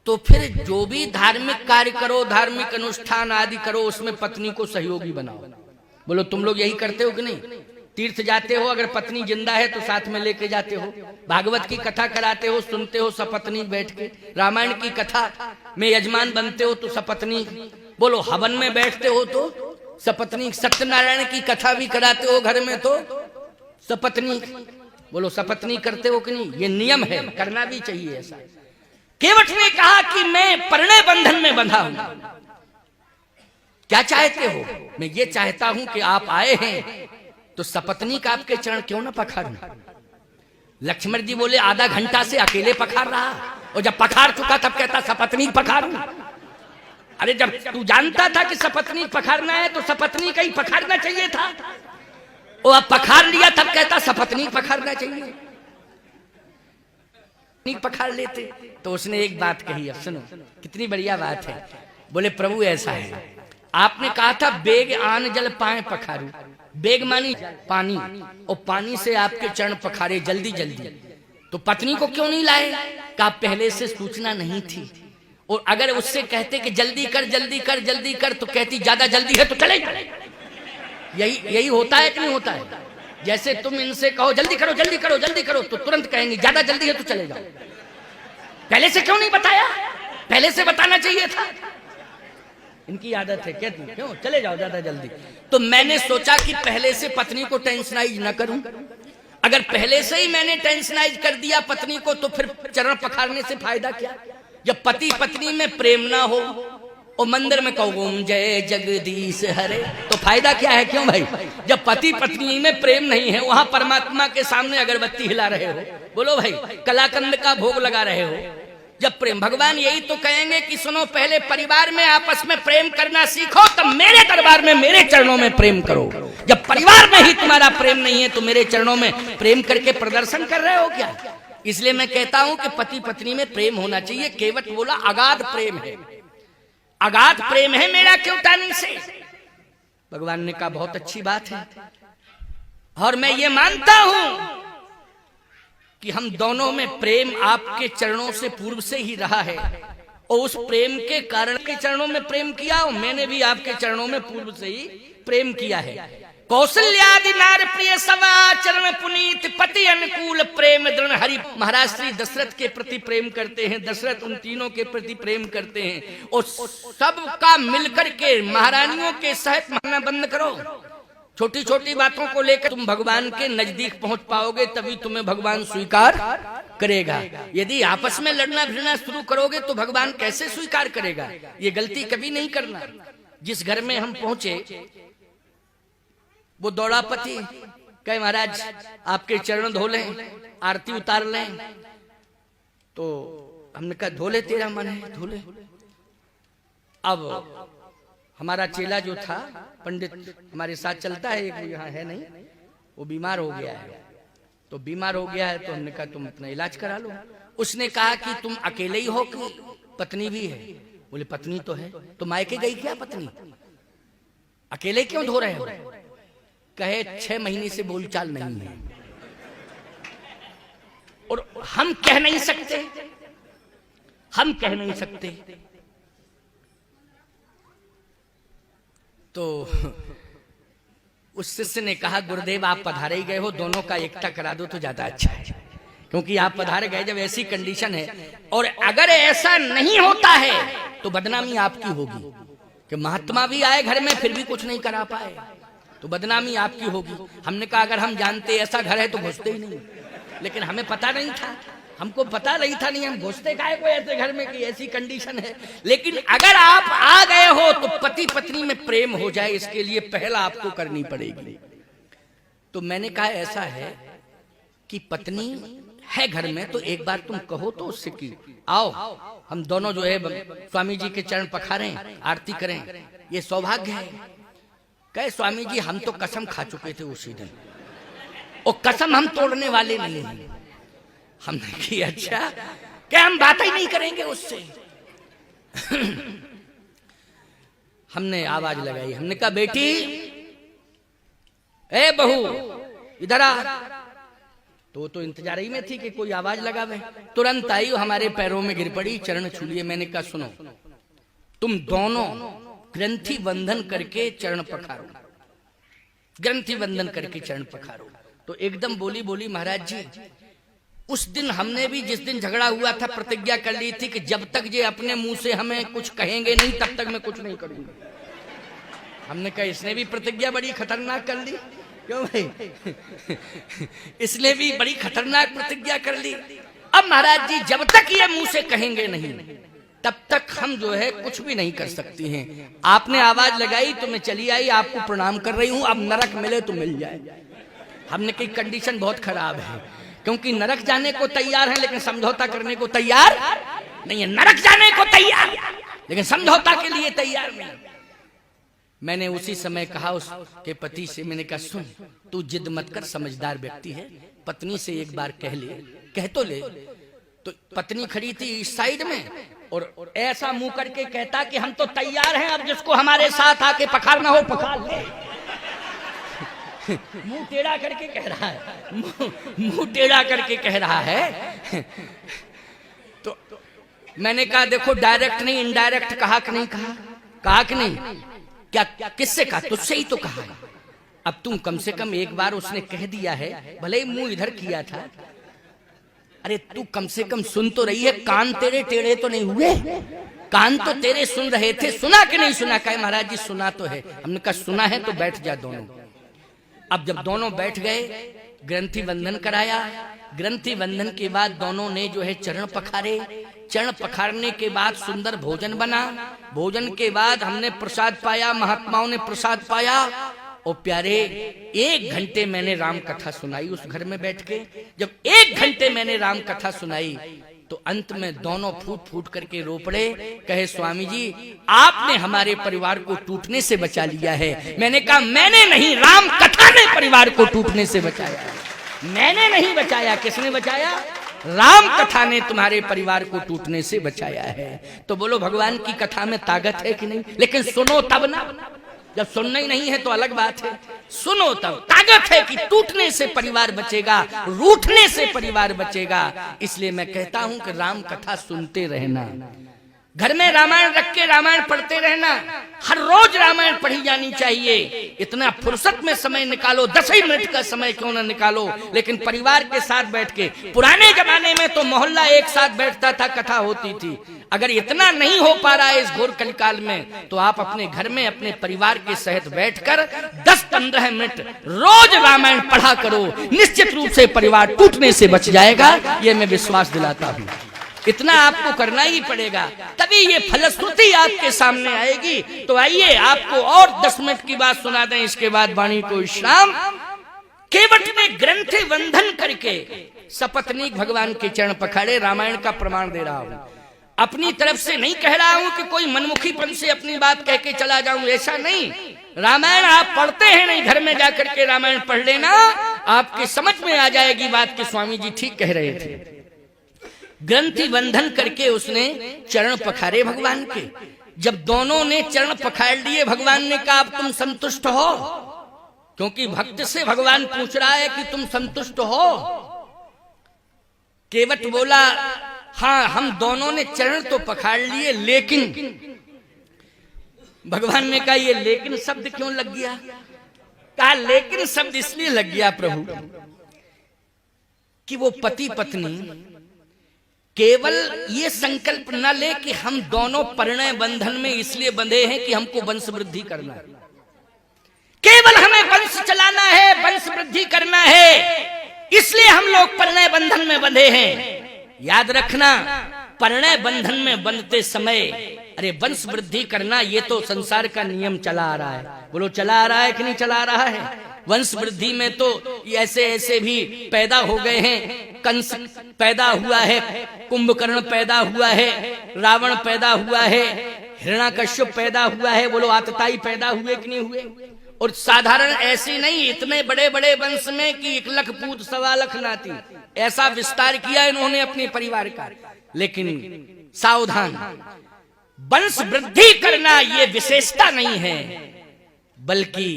तो फिर जो भी धार्मिक कार्य करो, धार्मिक अनुष्ठान आदि करो, उसमें पत्नी को सहयोगी बनाओ। बोलो तुम लोग यही करते हो कि नहीं? तीर्थ जाते हो, अगर पत्नी जिंदा है तो साथ में लेके जाते हो। भागवत की कथा कराते हो, सुनते हो सपत्नी बैठ के। रामायण की कथा में यजमान बनते हो तो सपत्नी। बोलो हवन में बैठते हो तो सपत्नी। सत्यनारायण की कथा भी कराते हो घर में तो सपत्नी। बोलो सपत्नी करते हो कि नहीं? ये नियम है, करना भी चाहिए ऐसा। केवट ने कहा कि मैं परिणय बंधन में बंधा हूं। क्या चाहते हो? मैं ये चाहता हूं कि आप आए हैं तो सपत्नी का आपके चरण क्यों ना पखारूं। लक्ष्मण जी बोले आधा घंटा से अकेले पखार रहा, और जब पखार चुका तब कहता सपत्नी पखारूं। अरे जब तू जानता था कि सपत्नी पखारना है तो सपत्नी का ही पखारना चाहिए था, और अब पखार लिया तब कहता सपत्नी पखारना चाहिए। पखार लेते तो उसने एक बात कही, अब सुनो कितनी बढ़िया बात है। बोले प्रभु ऐसा है, आपने कहा था बेग आन जल पाए पखारू। बेग मानी पानी, और पानी से आपके चरण पखारे जल्दी जल्दी। तो पत्नी को क्यों नहीं लाए? कहा पहले से सूचना नहीं थी, और अगर उससे कहते कि जल्दी कर जल्दी कर जल्दी कर तो कहती ज्यादा जल्दी है तो चले। यही होता है कि नहीं होता है? जैसे तुम इनसे कहो जल्दी करो जल्दी करो जल्दी करो तो तुरंत कहेंगे ज्यादा जल्दी है तो चले जाओ। पहले से क्यों नहीं बताया? पहले से बताना चाहिए था। इनकी आदत है, कहती क्यों चले जाओ ज्यादा जल्दी। तो मैंने सोचा कि पहले से पत्नी को टेंशनाइज न करूं। अगर पहले से ही मैंने टेंशनाइज कर दिया पत्नी को तो फिर चरण पखारने से फायदा क्या? जब पति पत्नी में प्रेम ना हो और मंदिर में कहो ओम जय जगदीश हरे तो फायदा क्या है? क्यों भाई? जब पति पत्नी में प्रेम नहीं है, वहां परमात्मा के सामने अगरबत्ती हिला रहे हो, बोलो भाई कलाकंद का भोग लगा रहे हो। जब प्रेम, भगवान यही तो कहेंगे कि सुनो पहले परिवार में आपस में प्रेम करना सीखो, तब मेरे दरबार में मेरे चरणों में प्रेम करो। जब परिवार में ही तुम्हारा प्रेम नहीं है तो मेरे चरणों में प्रेम करके प्रदर्शन कर रहे हो क्या? इसलिए मैं कहता हूं कि पति पत्नी में प्रेम होना चाहिए। केवट बोला अगाध प्रेम है, अगाध प्रेम है मेरा क्योटानी से। भगवान ने कहा बहुत अच्छी बात है, और मैं ये मानता हूं कि हम दोनों में प्रेम आपके चरणों से पूर्व से ही रहा है, और उस प्रेम के कारण के चरणों में प्रेम किया, और मैंने भी आपके चरणों में पूर्व से ही प्रेम किया है। कौशल्यादि नार प्रिय सवा चरण पुनीत पति अनुकूल प्रेम दृढ़ हरि। महाराज श्री दशरथ के प्रति प्रेम करते हैं, दशरथ उन तीनों के प्रति प्रेम करते हैं, और सबका मिलकर के महारानियों के सहित मानना बंद करो। छोटी छोटी बातों को लेकर तुम भगवान के नजदीक पहुंच पाओगे, तभी तुम्हें भगवान स्वीकार करेगा। यदि आपस में लड़ना भिड़ना शुरू करोगे तो भगवान कैसे स्वीकार करेगा? ये गलती कभी नहीं करना। जिस घर में हम पहुंचे वो दौड़ा पति कहे महाराज आपके चरण धो लें, आरती उतार लें। तो हमने कहा धो ले, तेरा मन है धो ले। अब हमारा चेला जो था, पंडित हमारे साथ चलता है, एक यहाँ है नहीं, वो बीमार हो गया है। तो बीमार हो गया है तो हमने कहा तुम अपना इलाज करा लो। उसने कहा कि तुम अकेले ही हो कि पत्नी भी है? बोले पत्नी तो है। तो मायके गई क्या पत्नी? अकेले क्यों धो रहे हो? कहे 6 महीने से बोलचाल नहीं है और हम कह नहीं सकते, हम कह नहीं सकते। तो उस शिष्य ने कहा गुरुदेव आप पधारे ही गए हो, दोनों का एकता करा दो तो ज्यादा अच्छा है, क्योंकि आप पधारे गए जब ऐसी कंडीशन है, और अगर ऐसा नहीं होता है तो बदनामी आपकी होगी कि महात्मा भी आए घर में फिर भी कुछ नहीं करा पाए, तो बदनामी आपकी होगी। हमने कहा अगर हम जानते ऐसा घर है तो घुसते ही नहीं, लेकिन हमें पता नहीं था, हमको पता नहीं था, नहीं हम घुसते काहे को ऐसे घर में कि ऐसी कंडीशन है। लेकिन अगर आप आ गए हो तो पति पत्नी में प्रेम हो जाए, इसके लिए पहला आपको करनी पड़ेगी। तो मैंने कहा ऐसा है कि पत्नी है घर में तो एक बार तुम कहो तो उससे कि आओ हम दोनों जो है स्वामी जी के चरण पखारें, आरती करें, ये सौभाग्य है। कहे स्वामी जी हम तो कसम खा चुके थे उसी दिन, और कसम हम तोड़ने वाले नहीं हैं। हमने की अच्छा क्या हम बात ही नहीं करेंगे उससे। हमने आवाज लगाई, हमने कहा बेटी ए बहू इधर आ। तो इंतजार ही में थी कि कोई आवाज लगावे, तुरंत आई हमारे पैरों में गिर पड़ी, चरण छू लिए। मैंने कहा सुनो तुम दोनों ग्रंथि बंधन करके चरण पखारो, ग्रंथि बंधन करके चरण पखारो। तो एकदम बोली महाराज जी उस दिन हमने भी जिस दिन झगड़ा हुआ था प्रतिज्ञा कर ली थी कि जब तक ये अपने मुंह से हमें कुछ कहेंगे नहीं तब तक मैं कुछ नहीं करूंगी। हमने कहा इसने भी प्रतिज्ञा बड़ी खतरनाक कर ली, क्यों भाई इसने भी बड़ी खतरनाक प्रतिज्ञा कर ली। अब महाराज जी जब तक ये मुंह से कहेंगे नहीं तब तक हम जो है कुछ भी नहीं कर सकती हैं। आपने आवाज लगाई तो मैं चली आई, आपको प्रणाम कर रही हूं, अब नरक मिले तो मिल जाए। हमने की कंडीशन बहुत खराब है, क्योंकि नरक जाने को तैयार है लेकिन समझौता करने को तैयार नहीं है। नरक जाने को तैयार लेकिन समझौता के लिए तैयार नहीं। मैंने उसी समय कहा उसके पति से, मैंने कहा सुन तू जिद मत कर, समझदार व्यक्ति है, पत्नी से एक बार कह ले, कह तो ले। तो पत्नी खड़ी थी इस साइड में और ऐसा मुंह करके कहता कि हम तो तैयार हैं, अब जिसको हमारे साथ आके पखारना हो पखार ले। मुंह टेढ़ा करके कह रहा है, मुंह टेढ़ा करके कह रहा है। तो मैंने कहा देखो डायरेक्ट नहीं इनडायरेक्ट कहा कि नहीं कहा, कहा कि नहीं, क्या किससे कहा, तुझसे ही तो कहा है। अब तुम कम से कम एक बार उसने कह दिया है, भले ही मुंह इधर किया था, अरे तू कम से कम सुन तो रही है, कान तेरे टेढ़े तो नहीं हुए, कान तो तेरे सुन रहे थे, सुना कि नहीं सुना। कहे महाराज जी सुना तो है। हमने कहा सुना है तो बैठ जा दोनों। अब जब दोनों बैठ गए ग्रंथि बंधन कराया, ग्रंथि बंधन के बाद दोनों ने जो है चरण पखारे, चरण पखारने के बाद सुंदर भोजन बना, भोजन के बाद हमने प्रसाद पाया, महात्माओं ने प्रसाद पाया। और प्यारे 1 घंटे मैंने राम कथा सुनाई उस घर में बैठ के। जब 1 घंटे मैंने राम कथा सुनाई तो अंत में दोनों फूट फूट करके रो पड़े। कहे स्वामी जी आपने हमारे परिवार को टूटने से बचा लिया है। मैंने कहा मैंने नहीं, राम कथा ने परिवार को टूटने से बचाया, मैंने नहीं बचाया। किसने बचाया? राम कथा ने तुम्हारे परिवार को टूटने से बचाया है। तो बोलो भगवान की कथा में ताकत है कि नहीं? लेकिन सुनो तब ना, जब सुनना ही नहीं है तो अलग बात है, सुनो तब। ताकत है कि टूटने से परिवार बचेगा, रूठने से परिवार बचेगा। इसलिए मैं कहता हूं कि राम कथा सुनते रहना, घर में रामायण रख के रामायण पढ़ते रहना, हर रोज रामायण पढ़ी जानी चाहिए। इतना फुर्सत में समय निकालो, 10 ही मिनट का समय क्यों ना निकालो, लेकिन परिवार के साथ बैठ के। पुराने जमाने में तो मोहल्ला एक साथ बैठता था, कथा होती थी। अगर इतना नहीं हो पा रहा है इस घोर कलिकाल में, तो आप अपने घर में अपने परिवार के सहित बैठकर 10-15 मिनट रोज रामायण पढ़ा करो। निश्चित रूप से परिवार टूटने से बच जाएगा, ये मैं विश्वास दिलाता हूँ। इतना आपको करना ही पड़ेगा, तभी ये फलश्रुति आपके सामने आएगी। तो आइए आपको और 10 मिनट की बात सुना दें, इसके बाद वाणी को विश्राम। केवट ने ग्रंथि बंधन करके सपत्नीक भगवान के चरण पखाड़े। रामायण का प्रमाण दे रहा हूं, अपनी तरफ से नहीं कह रहा हूं कि कोई मनमुखीपन से अपनी बात कह के चला जाऊं, ऐसा नहीं। रामायण आप पढ़ते हैं नहीं, घर में जाकर के रामायण पढ़ लेना, आपके समझ में आ जाएगी बात कि स्वामी जी ठीक कह रहे थे। ग्रंथि बंधन करके उसने चरण पखारे भगवान के। जब दोनों ने चरण पखाड़ लिए, भगवान ने कहा अब तुम संतुष्ट हो? क्योंकि भक्त से भगवान पूछ रहा है कि तुम संतुष्ट हो? केवट बोला हाँ, हम दोनों ने चरण तो पखाड़ लिए, लेकिन भगवान ने कहा ये लेकिन शब्द क्यों लग गया? कहा लेकिन शब्द इसलिए लग गया प्रभु कि वो पति पत्नी केवल ये संकल्प न ले कि हम दोनों परिणय बंधन में इसलिए बंधे हैं कि हमको वंश वृद्धि करना है, केवल हमें वंश चलाना है, वंश वृद्धि करना है, इसलिए हम लोग परिणय बंधन में बंधे हैं। याद रखना, परिणय बंधन में बंधते समय अरे वंश वृद्धि करना ये तो संसार का नियम चला आ रहा है। बोलो चला आ रहा है कि नहीं चला आ रहा है? वंश वृद्धि में तो ऐसे ऐसे भी पैदा हो गए हैं, कंस पैदा हुआ है, कुंभकर्ण पैदा हुआ है, रावण पैदा हुआ है, हिरण्याकश्यप पैदा हुआ है। बोलो आतताई पैदा हुए कि नहीं हुए? और साधारण ऐसे नहीं, इतने बड़े बड़े वंश में कि 1 लाख पूत 1.25 लाख नाती, ऐसा विस्तार किया इन्होंने अपने परिवार का। लेकिन सावधान, वंश वृद्धि करना ये विशेषता नहीं है, बल्कि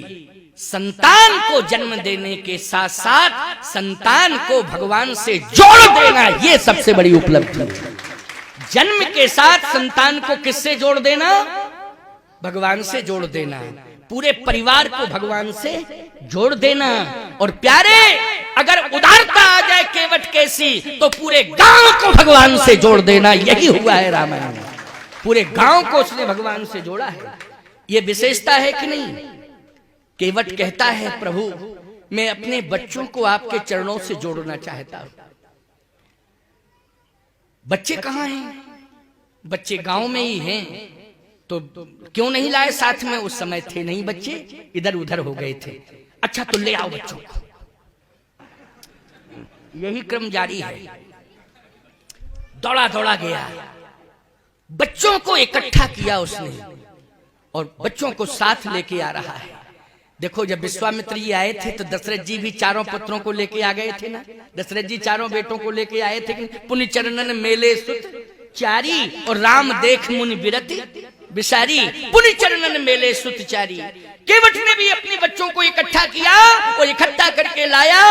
संतान को जन्म देने के साथ साथ संतान को भगवान से जोड़ देना, ये सबसे बड़ी उपलब्धि है। जन्म के साथ संतान को किससे जोड़ देना? भगवान से जोड़ देना, पूरे परिवार को भगवान से जोड़ देना। और प्यारे, अगर उदारता आ जाए केवट कैसी, तो पूरे गांव को भगवान से जोड़ देना। यही हुआ है रामायण में, पूरे गांव को उसने भगवान से जोड़ा है। ये विशेषता है कि नहीं? केवट कहता है प्रभु मैं अपने बच्चों को आपके चरणों से जोड़ना चाहता हूं। बच्चे कहां हैं? बच्चे गांव में ही हैं, तो क्यों नहीं लाए साथ में? उस समय थे नहीं बच्चे, इधर उधर हो गए थे। अच्छा तो ले आओ बच्चों को। यही क्रम जारी है। दौड़ा दौड़ा गया, बच्चों को इकट्ठा किया उसने और बच्चों को साथ लेके आ रहा है। देखो जब विश्वामित्र जी आए थे तो दशरथ जी भी चारों पुत्रों को लेके आ गए थे ना। दशरथ जी चारों बेटों को लेके आए थे। पुण्य चरणन मेले सुत चारी और राम देख मुनि बिरति बिसारी, पुण्य चरणन मेले सुत चारी। केवट ने भी अपने बच्चों को इकट्ठा किया और इकट्ठा करके लाया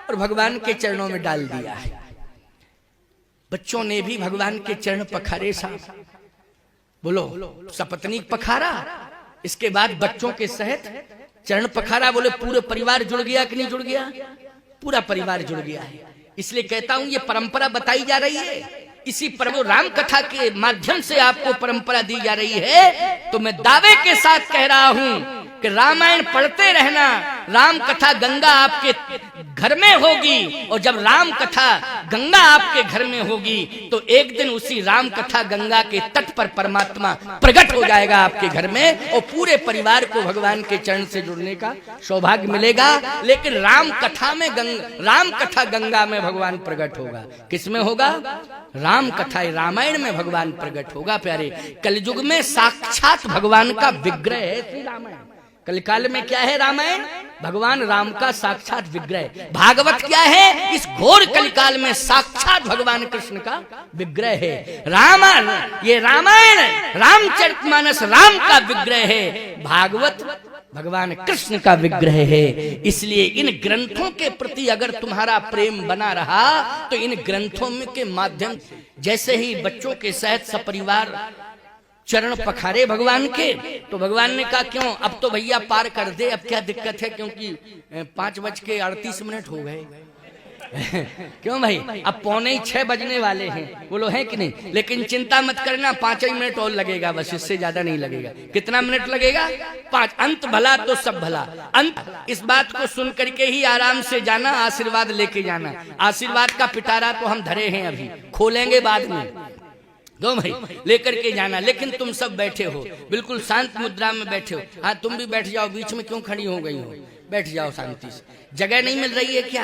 और भगवान के चरणों में डाल दिया है। बच्चों ने भी भगवान के चरण पखारे साहब। बोलो सपत्नीक पखारा, इसके बाद बच्चों के सहित चरण पखारा। बोले पूरे परिवार जुड़ गया कि नहीं जुड़ गया? पूरा परिवार जुड़ गया है। इसलिए कहता हूं ये परंपरा बताई जा रही है, इसी प्रभु राम कथा के माध्यम से आपको परंपरा दी जा रही है। तो मैं दावे के साथ कह रहा हूं कि रामायण पढ़ते रहना। राम कथा गंगा आपके घर में होगी, और जब राम कथा गंगा आपके घर में होगी तो एक दिन उसी राम कथा गंगा के तट पर परमात्मा प्रकट हो जाएगा आपके घर में, और पूरे परिवार को भगवान के चरण से जुड़ने का सौभाग्य मिलेगा। लेकिन राम कथा गंगा में भगवान प्रकट होगा। किसमें होगा? राम कथा रामायण में भगवान प्रकट होगा। प्यारे, कलयुग में साक्षात भगवान का विग्रह है श्री रामायण। कलिकाल में क्या है? रामायण भगवान राम का साक्षात विग्रह। भागवत क्या है? इस घोर कलिकाल में साक्षात भगवान कृष्ण का विग्रह है। ये रामायण रामचरितमानस राम का विग्रह है, भागवत भगवान कृष्ण का विग्रह है। इसलिए इन ग्रंथों के प्रति अगर तुम्हारा प्रेम बना रहा तो इन ग्रंथों के माध्यम, जैसे ही बच्चों के सहित सपरिवार चरण पखारे भगवान के, तो भगवान ने कहा क्यों अब तो भैया पार कर दे, अब क्या दिक्कत है, क्योंकि 5:38 हो गए। क्यों भाई, अब 5:45 बजने वाले हैं। बोलो है कि नहीं? लेकिन चिंता मत करना, 5 ही मिनट और लगेगा, बस इससे ज्यादा नहीं लगेगा। कितना मिनट लगेगा? 5। अंत भला तो सब भला। अंत, इस बात को सुन करके ही आराम से जाना, आशीर्वाद लेके जाना। आशीर्वाद का पिटारा तो हम धरे हैं, अभी खोलेंगे बाद में। दो भाई लेकर के जाना। लेकिन तुम सब बैठे हो, बिल्कुल शांत मुद्रा में बैठे हो। हाँ तुम भी बैठ जाओ, बीच में क्यों खड़ी हो गई हो? बैठ जाओ शांति से। जगह नहीं मिल रही है क्या?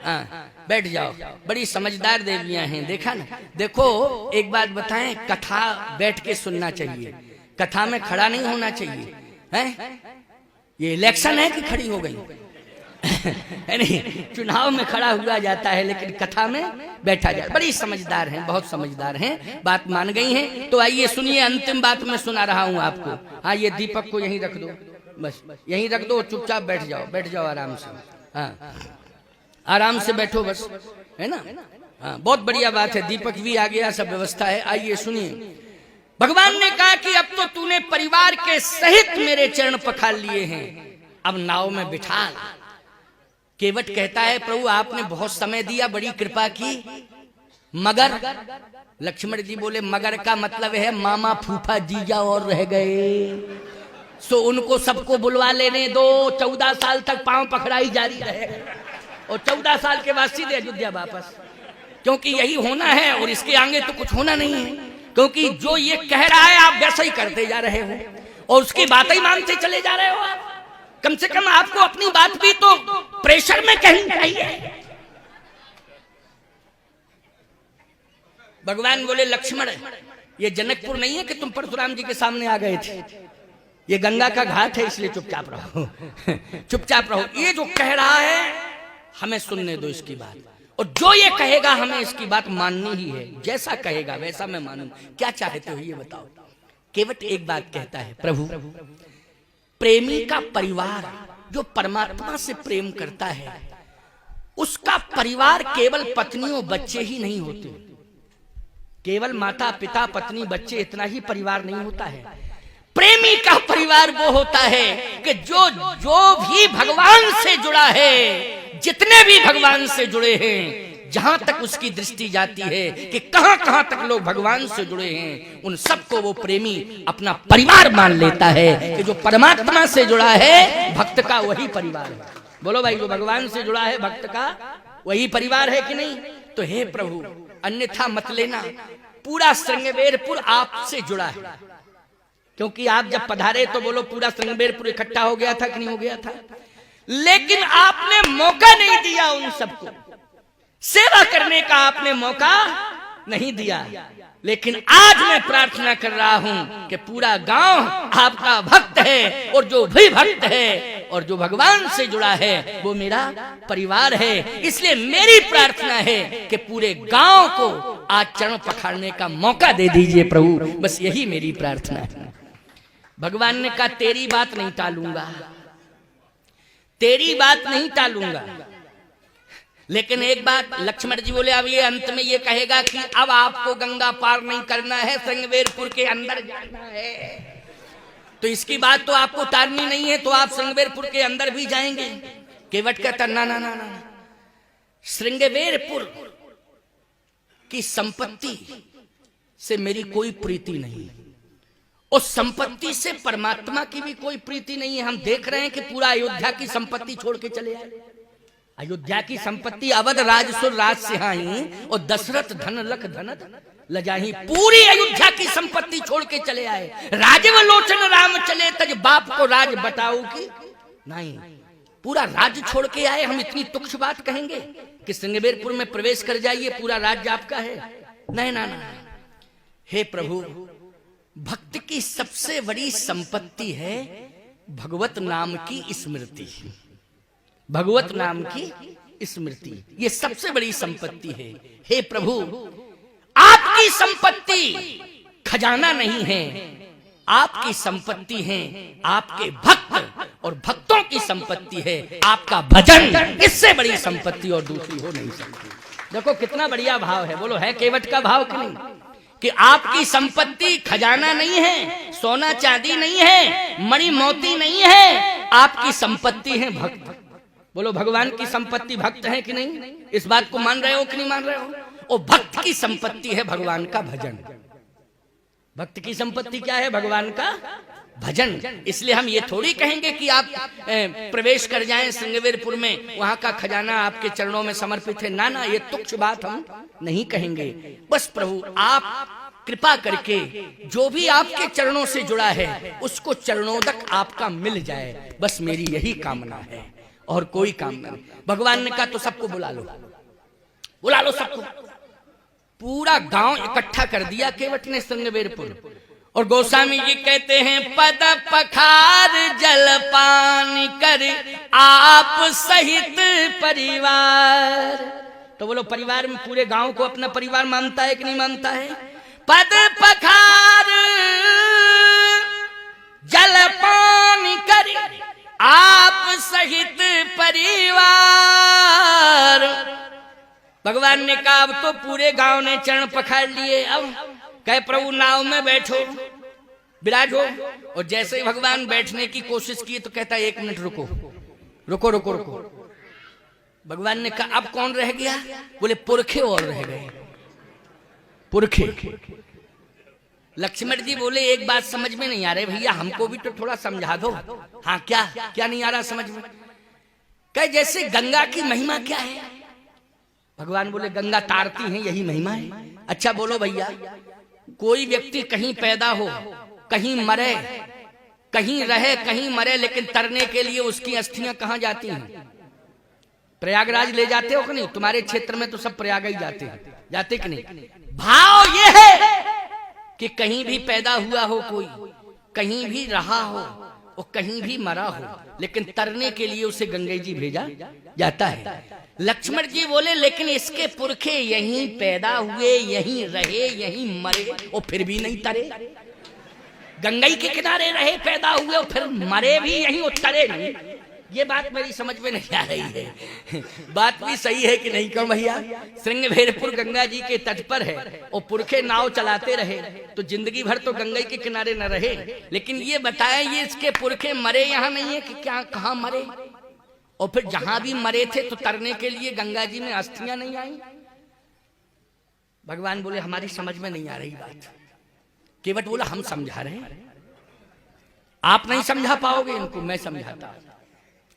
हाँ बैठ जाओ। बड़ी समझदार देवियां हैं, देखा ना। देखो एक बात बताएं, कथा बैठ के सुनना चाहिए, कथा में खड़ा नहीं होना चाहिए। है ये इलेक्शन है कि खड़ी हो गई? है नहीं, चुनाव में खड़ा हुआ जाता है लेकिन कथा में बैठा जाता। बड़ी समझदार हैं, बहुत समझदार हैं, बात मान गई हैं। तो आइए सुनिए, अंतिम बात मैं सुना रहा हूं आपको। हाँ, ये दीपक को यहीं रख दो, बस यहीं रख दो, चुपचाप बैठ जाओ, बैठ जाओ आराम से। हाँ, आराम से बैठो बस, है ना। हाँ, बहुत बढ़िया बात है, दीपक भी आ गया, सब व्यवस्था है। आइए सुनिए, भगवान ने कहा कि अब तो तूने परिवार के सहित मेरे चरण पखाल लिए हैं, अब नाव में बिठा। केवट कहता है, प्रभु आपने बहुत समय दिया, बड़ी कृपा की, मगर लक्ष्मण जी बोले, मगर का मतलब है मामा फूफा जीजा और रह गए, सो उनको सबको बुलवा लेने दो, 14 साल तक पांव पकड़ाई जारी रहे और 14 साल के बाद सीधे अयोध्या वापस, क्योंकि यही होना है और इसके आगे तो कुछ होना नहीं है, क्योंकि जो ये कह रहा है आप वैसा ही करते जा रहे हो और उसकी बात ही मानते चले जा रहे हो। आप कम से कम आपको अपनी बात भी तो प्रेशर में कहनी चाहिए। भगवान बोले, लक्ष्मण ये जनकपुर नहीं है कि तुम परशुराम जी के सामने आ गए थे, ये गंगा का घाट है, इसलिए चुपचाप रहो चुपचाप रहो। ये जो कह रहा है हमें सुनने दो इसकी बात, और जो ये कहेगा हमें इसकी बात माननी ही है, जैसा कहेगा वैसा मैं मानूं। क्या चाहते हो ये बताओ। केवट एक बात कहता है, प्रभु प्रेमी का परिवार जो परमात्मा से प्रेम करता है, उसका परिवार केवल पत्नी और बच्चे ही नहीं होते, केवल माता पिता पत्नी बच्चे इतना ही परिवार नहीं होता है। प्रेमी का परिवार वो होता है कि जो भी भगवान से जुड़ा है, जितने भी भगवान से जुड़े हैं, जहां तक उसकी दृष्टि जाती है कि कहां कहां तक लोग भगवान से जुड़े हैं, उन सबको वो प्रेमी अपना परिवार मान लेता है कि जो परमात्मा से जुड़ा है भक्त का वही परिवार है। बोलो भाई, जो भगवान से जुड़ा है भक्त का वही परिवार है कि नहीं। तो हे प्रभु अन्यथा मत लेना, पूरा श्रृंगवेरपुर आपसे जुड़ा है, क्योंकि आप जब पधारे तो बोलो पूरा श्रृंगवेरपुर इकट्ठा हो गया था कि नहीं हो गया था, लेकिन आपने मौका नहीं दिया उन सबको, सेवा करने का आपने मौका नहीं दिया। लेकिन आज मैं प्रार्थना कर रहा हूं कि पूरा गांव आपका भक्त है, और जो भी भक्त है और जो भगवान से जुड़ा है वो मेरा परिवार है। इसलिए मेरी प्रार्थना है कि पूरे गांव को आज चरण पखाड़ने का मौका दे दीजिए प्रभु, बस यही मेरी प्रार्थना है। भगवान ने कहा, तेरी बात नहीं टालूंगा, तेरी बात नहीं टालूंगा, लेकिन एक बात लक्ष्मण जी बोले, अब ये अंत में ये कहेगा कि अब आपको गंगा पार नहीं करना है, श्रृंगवेरपुर के अंदर जाना है, तो इसकी बात तो आपको उतारनी नहीं है, तो आप श्रृंगवेरपुर के अंदर भी जाएंगे। केवट कहता, ना ना ना ना, श्रृंगवेरपुर की संपत्ति से मेरी कोई प्रीति नहीं, उस संपत्ति से परमात्मा की भी कोई प्रीति नहीं है। हम देख रहे हैं कि पूरा अयोध्या की संपत्ति छोड़ के चले आए। अयोध्या की संपत्ति अवध राजसुर राज सिहाही और दशरथ धन लख धनत लजाही, पूरी अयोध्या की संपत्ति छोड़ के चले आए। राजव लोचन राम चले तज बाप को राज बताओ की नहीं, पूरा राज्य छोड़ के आए। हम इतनी तुच्छ बात कहेंगे कि श्रृंगवेरपुर में प्रवेश कर जाइए, पूरा राज्य आपका है? नहीं ना ना। हे प्रभु, भक्त की सबसे बड़ी संपत्ति है भगवत नाम की स्मृति, भगवत नाम की स्मृति, ये सबसे बड़ी संपत्ति है। हे प्रभु, आपकी संपत्ति खजाना नहीं है, आपकी संपत्ति है आपके भक्त, और भक्तों की संपत्ति है आपका भजन। इससे बड़ी संपत्ति और दूसरी हो नहीं सकती। देखो कितना बढ़िया भाव है, बोलो है केवट का भाव कि नहीं, कि आपकी संपत्ति खजाना नहीं है, सोना चांदी नहीं है, मणि मोती नहीं है, आपकी संपत्ति है भक्त। बोलो भगवान की संपत्ति भक्त है कि नहीं? इस बात को मान रहे हो कि नहीं मान रहे हो? और भक्त की संपत्ति है भगवान का भजन। भक्त की संपत्ति क्या है? भगवान का भजन। इसलिए हम ये थोड़ी कहेंगे कि आप प्रवेश कर जाएं श्रृंगवेरपुर में, वहां का खजाना आपके चरणों में समर्पित है। ना ना, ये तुच्छ बात हम नहीं कहेंगे। बस प्रभु आप कृपा करके जो भी आपके चरणों से जुड़ा है उसको चरणोदक आपका मिल जाए, बस मेरी यही कामना है और कोई कामना नहीं। भगवान ने कहा तो सबको बुला लो, बुला लो सबको। पूरा गांव इकट्ठा कर दिया केवट ने श्रृंगवेरपुर, और गोस्वामी जी कहते हैं पद पखार जलपान कर आप सहित परिवार। तो बोलो परिवार में पूरे गांव को अपना परिवार मानता है कि नहीं मानता है? पद पखार जलपान कर आप सहित परिवार। भगवान ने कहा अब तो पूरे गांव ने चरण पखार लिए, अब कहे प्रभु नाव में बैठो विराजो। और जैसे ही भगवान बैठने की कोशिश की तो कहता 1 मिनट रुको रुको रुको रुको। भगवान ने कहा अब कौन रह गया? बोले पुरखे और रह गए, पुरखे। लक्ष्मण जी बोले एक बात समझ में नहीं आ रही भैया, हमको भी तो थोड़ा समझा दो। हाँ क्या क्या नहीं आ रहा समझ में? कहे जैसे गंगा की महिमा क्या है? भगवान बोले गंगा तारती है, यही महिमा है। अच्छा बोलो भैया, कोई व्यक्ति कहीं पैदा हो, कहीं मरे, कहीं रहे कहीं मरे, लेकिन तरने के लिए उसकी अस्थियां कहां जाती हैं? प्रयागराज ले जाते हो कि नहीं? तुम्हारे क्षेत्र में तो सब प्रयाग ही जाते हैं, जाते कि नहीं? भाव ये है कि कहीं भी पैदा हुआ हो कोई, कहीं भी रहा हो और कहीं भी मरा हो, लेकिन तरने के लिए उसे गंगा जी भेजा जाता है। लक्ष्मण जी बोले लेकिन इसके पुरखे यहीं पैदा हुए, यहीं रहे, यहीं मरे और फिर भी नहीं तरे। गंगा के किनारे रहे, पैदा हुए और फिर मरे भी यहीं और तरे नहीं। ये बात मेरी समझ में नहीं आ रही है। बात भी सही है कि नहीं क्यों भैया? श्रृंगवेरपुर गंगा जी के तट पर है और पुरखे नाव चलाते रहे तो जिंदगी भर तो गंगा के किनारे न रहे, लेकिन ये बताया ये इसके पुरखे मरे यहाँ नहीं है कि क्या, कहाँ मरे? और फिर जहां भी मरे थे तो तरने के लिए गंगा जी में अस्थियां नहीं आई। भगवान बोले हमारी समझ में नहीं आ रही बात। केवट बोला हम समझा रहे हैं, आप नहीं समझा पाओगे इनको, मैं समझाता हूं।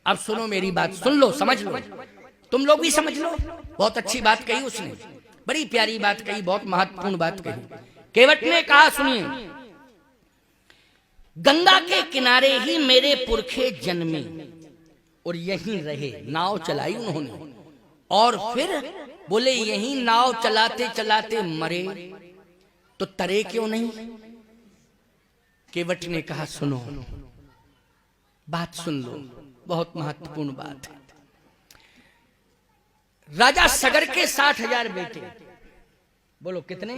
अब सुनो मेरी बात, सुन लो, समझ लो, तुम लोग भी समझ लो। बहुत अच्छी बात कही उसने, बड़ी प्यारी बात कही, बहुत महत्वपूर्ण बात कही। केवट ने कहा सुनिए, गंगा के किनारे ही मेरे पुरखे जन्मे और यहीं रहे, नाव चलाई उन्होंने, और फिर बोले यहीं नाव चलाते चलाते मरे, तो तरे क्यों नहीं? केवट ने कहा सुनो, बात सुन लो, बहुत महत्वपूर्ण बात है। राजा सगर के 60,000 बेटे, बोलो कितने?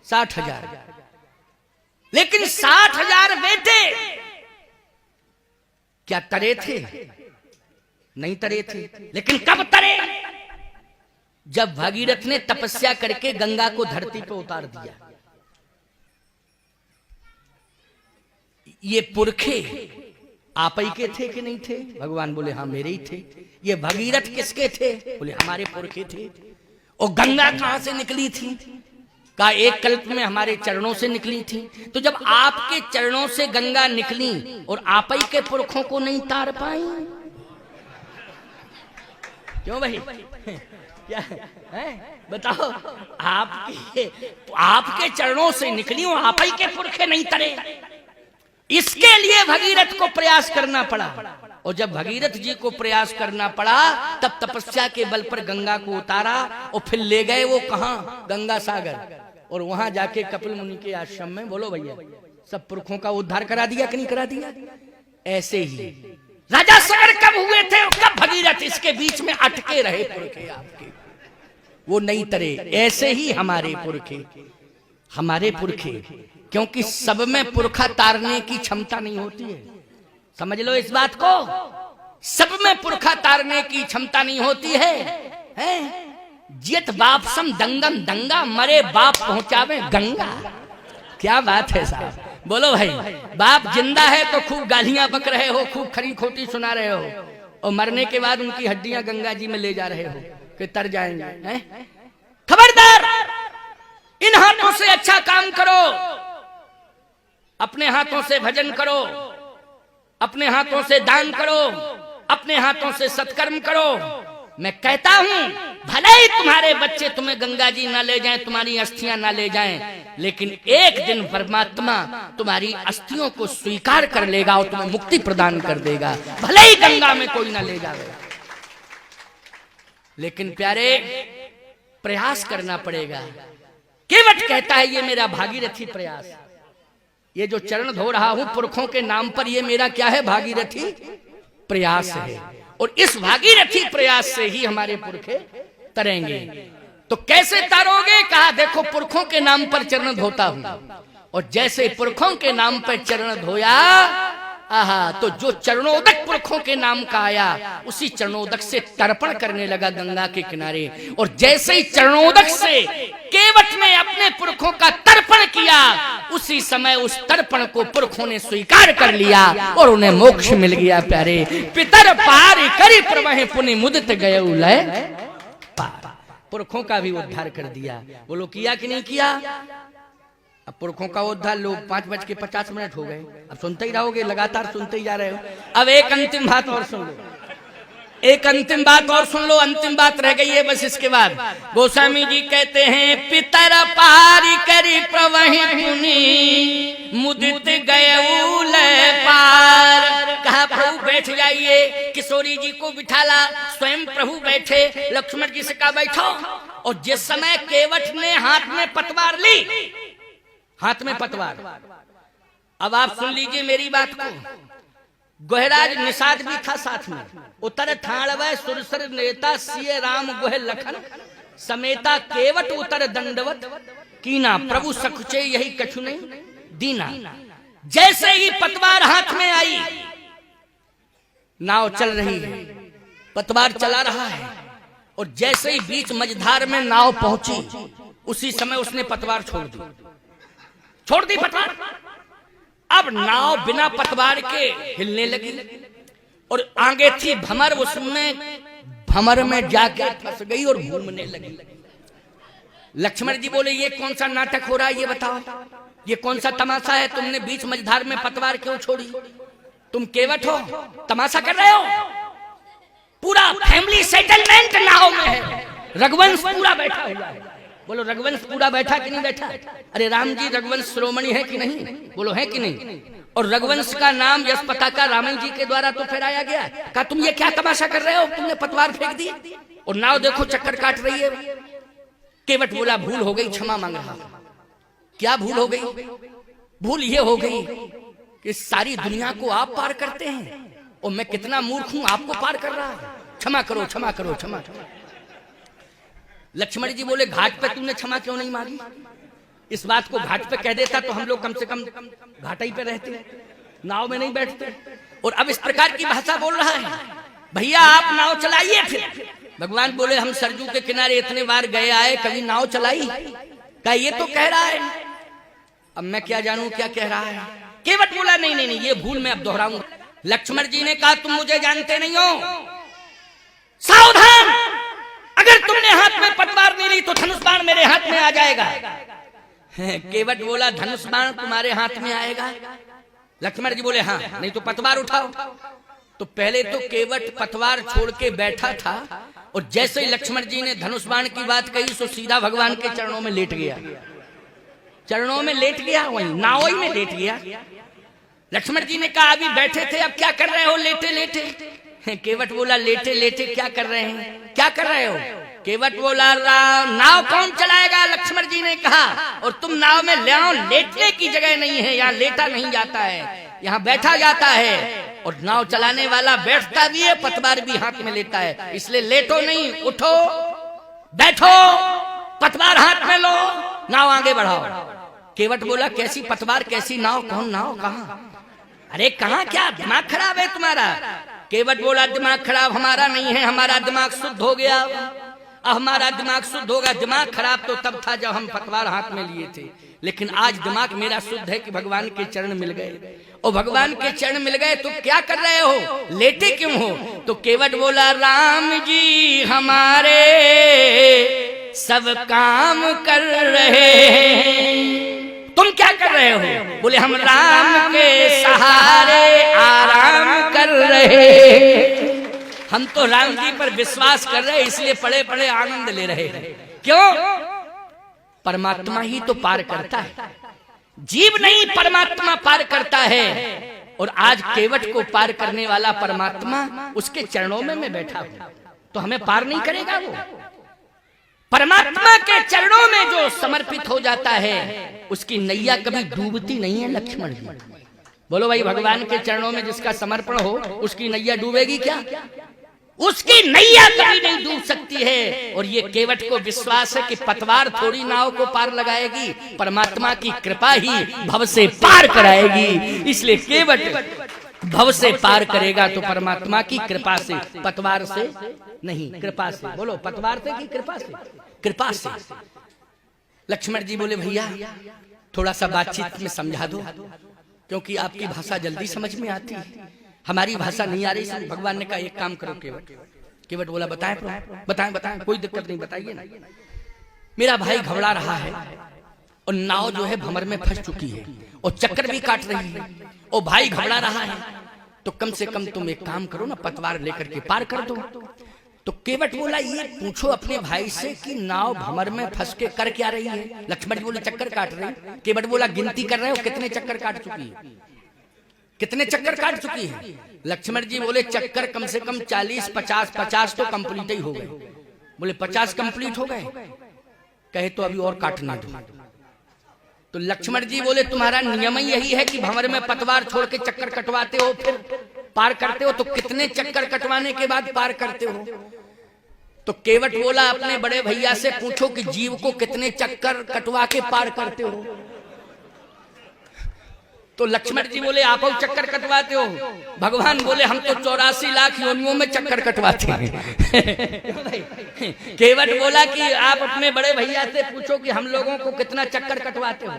60,000। लेकिन 60,000 बेटे क्या तरे थे? नहीं तरे थे। लेकिन कब तरे? जब भागीरथ ने तपस्या करके गंगा को धरती पर उतार दिया। ये पुरखे आप ही के थे कि नहीं थे? भगवान बोले हाँ मेरे ही थे। ये भगीरथ किसके थे? बोले हमारे पुरखे थे। और गंगा कहां से निकली थी? का एक कल्प में हमारे चरणों से निकली थी। तो जब आपके चरणों से गंगा निकली और आप ही के पुरखों को नहीं तार पाई, क्यों भाई? क्या है बताओ? आपके चरणों से निकली और आप ही के पुरखे नहीं तरे, इसके लिए भगीरथ को प्रयास करना पड़ा। और जब भगीरथ जी को प्रयास करना पड़ा तब तपस्या के बल पर गंगा को उतारा और फिर ले गए वो कहां? गंगा सागर। और वहां जाके कपिल मुनि के आश्रम में, बोलो भैया, सब पुरखों का उद्धार करा दिया कि नहीं करा दिया? ऐसे ही राजा सगर कब हुए थे और कब भगीरथ, इसके बीच में अटके रहे पुरखे आपके, वो नहीं तरे। ऐसे ही हमारे पुरखे, हमारे पुरखे, क्योंकि सब में पुरखा तारने की क्षमता नहीं होती है। समझ लो इस बात को, सब में पुरखा तारने की क्षमता नहीं होती है? जियत बाप सम दंगम दंगा, मरे बाप पहुंचावे गंगा। क्या बात है साहब, बोलो भाई। बाप जिंदा है तो खूब गालियां बक रहे हो, खूब खरी खोटी सुना रहे हो, और मरने के बाद उनकी हड्डियां गंगा जी में ले जा रहे हो कि तर जाएंगे। खबरदार, इन हाथों से अच्छा काम करो, अपने हाथों से भजन करो, अपने हाथों से दान करो, अपने हाथों से सत्कर्म करो। मैं कहता हूं भले ही तुम्हारे बच्चे तुम्हें गंगा जी ना ले जाएं, तुम्हारी अस्थियां ना ले जाएं, लेकिन एक दिन परमात्मा तुम्हारी अस्थियों को स्वीकार कर लेगा और तुम्हें मुक्ति प्रदान कर देगा, भले ही गंगा में कोई ना ले जाए। लेकिन प्यारे, प्रयास करना पड़ेगा। केवट कहता है ये मेरा भागीरथी प्रयास, ये जो चरण धो रहा हूं पुरखों के नाम पर, ये मेरा क्या है? भागीरथी प्रयास है। और इस भागीरथी प्रयास से ही हमारे पुरखे तरेंगे। तो कैसे तारोगे? कहा देखो पुरखों के नाम पर चरण धोता हूं, और जैसे पुरखों के नाम पर चरण धोया, आहा, तो जो चरणोदक पुरखों के नाम का आया, उसी चरणोदक से तर्पण करने लगा गंगा के किनारे। और जैसे ही चरणोदक से केवट ने अपने पुरखों का तर्पण किया, उसी समय उस तर्पण को पुरखों ने स्वीकार कर लिया और उन्हें मोक्ष मिल गया। प्यारे पितर पार करी प्रवह पुनि मुदित गए लय पार। पुरखों का भी उद्धार कर दिया। बोलो किया कि नहीं किया? अब पुरखों का उद्धार। लोग 5:50 हो गए, अब सुनते ही रहोगे, लगातार सुनते ही जा रहे हो। अब एक अंतिम बात और सुन लो, एक अंतिम बात और सुन लो, अंतिम बात रह गई है बस। इसके बाद गोस्वामी जी कहते हैं पितर पारी करी प्रवहि पुनि मुदित गयऊ लय पार। कहा प्रभु बैठ जाइए, किशोरी जी को बिठाला, स्वयं प्रभु बैठे, लक्ष्मण जी से कहा बैठो। और जिस समय केवट ने हाथ में पतवार ली, हाथ में पतवार, अब आप सुन लीजिए मेरी बात को। गोहराज निषाद भी था साथ में। उतर ठाणवै सुरसर नेता सिय राम गोह लखन समेता केवट उतर दंडवत कीना प्रभु सकुचे यही कछु नहीं दीना। जैसे ही पतवार हाथ में आई, नाव चल रही है, पतवार चला रहा है, और जैसे ही बीच मझधार में नाव पहुंची, उसी समय उसने पतवार छोड़ दी, छोड़ दी पतवार। अब नाव बिना पतवार के हिलने लगी, और आगे थी भमर, उसमें भमर में जाकर फंस गई और घूमने लगी। लक्ष्मण जी बोले ये कौन सा नाटक हो रहा है, ये बताओ, ये कौन सा तमाशा है? तुमने बीच मझधार में पतवार क्यों छोड़ी? तुम केवट हो, तमाशा कर रहे हो? पूरा फैमिली सेटलमेंट नाव में है, रघुवंश पूरा बैठा हुआ है। बोलो रघुवंश पूरा बैठा कि नहीं बैठा? अरे राम जी रघुवंश शिरोमणि है कि नहीं? बोलो है कि नहीं? और रघुवंश का नाम यश पताका रामन जी के द्वारा तो फहराया गया। कहा तुम ये क्या तमाशा कर रहे हो? तुमने पतवार फेंक दी और नाव देखो चक्कर काट रही है। केवट बोला भूल हो गई, क्षमा मांग रहा। क्या भूल हो गई? भूल ये हो गई कि सारी दुनिया को आप पार करते हैं और मैं कितना मूर्ख हूं, आपको पार कर रहा हूं। क्षमा करो, क्षमा करो, क्षमा। लक्ष्मण जी बोले घाट पे तुमने क्षमा क्यों नहीं मांगी? इस बात को घाट पे कह देता तो हम लोग कम से कम घाट ही पे रहते, नाव में नहीं बैठते। और अब इस प्रकार की भाषा बोल रहा है, भैया आप नाव चलाइए। फिर भगवान बोले हम सरजू के किनारे इतने बार गए आए, कभी नाव चलाई? क्या ये तो कह रहा है, अब मैं क्या जानूं क्या कह रहा है। केवट बोला नहीं नहीं नहीं, ये भूल मैं अब दोहराऊंगा। लक्ष्मण जी ने कहा तुम मुझे जानते नहीं हो, सावधान, अगर तुमने हाथ में पतवार नहीं ली तो धनुष बाण मेरे हाथ में आ जाएगा। केवट बोला धनुष बाण तुम्हारे हाथ में आएगा? लक्ष्मण जी बोले हाँ, नहीं तो पतवार उठाओ। तो पहले तो केवट पतवार छोड़ के बैठा था, और जैसे ही लक्ष्मण जी ने धनुष बाण की बात कही तो सीधा भगवान के चरणों में लेट गया, चरणों में लेट गया, वहीं नाव में लेट गया। लक्ष्मण जी ने कहा अभी बैठे थे, अब क्या कर रहे हो लेटे लेटे? केवट बोला लेटे लेटे क्या कर रहे हैं, क्या कर रहे हो? केवट बोला नाव कौन चलाएगा? लक्ष्मण जी ने कहा, और तुम नाव में ले आओ, लेटने की जगह नहीं है, यहाँ लेटा नहीं जाता है, यहाँ बैठा जाता है। और नाव चलाने वाला बैठता भी है, पतवार भी हाथ में लेता है, इसलिए लेटो नहीं, उठो, बैठो, पतवार हाथ में लो, नाव आगे बढ़ाओ। केवट बोला कैसी पतवार, कैसी नाव, कौन नाव, कहाँ? अरे कहाँ, क्या दिमाग खराब है तुम्हारा? केवट बोला दिमाग खराब हमारा नहीं है, हमारा दिमाग शुद्ध हो गया। हमारा दिमाग शुद्ध होगा, दिमाग खराब तो तब था जब हम पतवार हाथ में लिए थे, लेकिन आज दिमाग मेरा शुद्ध है कि भगवान के चरण मिल गए। और भगवान के चरण मिल गए तो क्या कर रहे हो, लेटे क्यों हो? तो केवट बोला राम जी हमारे सब काम कर रहे हैं, तुम क्या कर रहे हो? बोले हम राम के सहारे आराम कर रहे, हम तो राम जी पर विश्वास कर रहे इसलिए पड़े पड़े आनंद ले रहे हैं। क्यों? परमात्मा ही तो पार करता है, जीव नहीं, परमात्मा पार करता है। और आज केवट को पार करने वाला परमात्मा उसके चरणों में मैं बैठा हूं, तो हमें पार नहीं करेगा वो? परमात्मा के चरणों में जो समर्पित हो जाता है उसकी नैया कभी डूबती नहीं है लक्ष्मण जी। बोलो भाई, भगवान के चरणों में जिसका समर्पण हो उसकी नैया डूबेगी क्या? उसकी नैया कभी नहीं डूब सकती है। और ये केवट को विश्वास है कि पतवार थोड़ी नाव को पार लगाएगी, परमात्मा की कृपा ही भव से पार कराएगी। इसलिए केवट भव से पार करेगा तो परमात्मा की कृपा से, पतवार से नहीं, कृपा से। बोलो, पतवार से कि कृपा से? कृपा से। लक्ष्मण जी बोले, भैया थोड़ा सा बातचीत में समझा दो, क्योंकि आपकी भाषा जल्दी समझ में आती है, हमारी भाषा नहीं आ रही। भगवान ने कहा एक काम करो केवट। केवट बोला, बताएं प्रभु, बताएं बताएं, कोई दिक्कत नहीं, बताइए ना। मेरा भाई घबरा रहा है और नाव जो है भंवर में फंस चुकी है और चक्कर भी काट रही है और भाई घबरा रहा है, तो कम से कम तुम एक काम करो ना, पतवार लेकर के पार कर दो। तो केवट बोला, ये पूछो अपने भाई से कि नाव भंवर में फंस के कर क्या रही है। लक्ष्मण जी बोले, चक्कर काट रही। केवट बोला, गिनती कर रहे हो कितने चक्कर काट चुकी है, कितने चक्कर काट चुकी है? लक्ष्मण जी बोले, चक्कर कम से कम 40, 50, 50 तो कंप्लीट ही हो गए। बोले, 50 कंप्लीट हो गए? कहे तो अभी और काटना दो। तो लक्ष्मण जी बोले, तुम्हारा नियम ही यही है कि भंवर में पतवार छोड़ के चक्कर कटवाते हो फिर पार करते हो, तो कितने चक्कर कटवाने के बाद पार करते हो? तो केवट बोला, अपने बड़े भैया से पूछो कि जीव को कितने चक्कर कटवा के पार करते हो। तो लक्ष्मण जी बोले, आप चक्कर कटवाते हो? भगवान बोले, हम तो 84 लाख योनियों में चक्कर कटवाते हैं। केवट बोला कि आप अपने बड़े भैया से पूछो कि हम लोगों को कितना चक्कर कटवाते हो।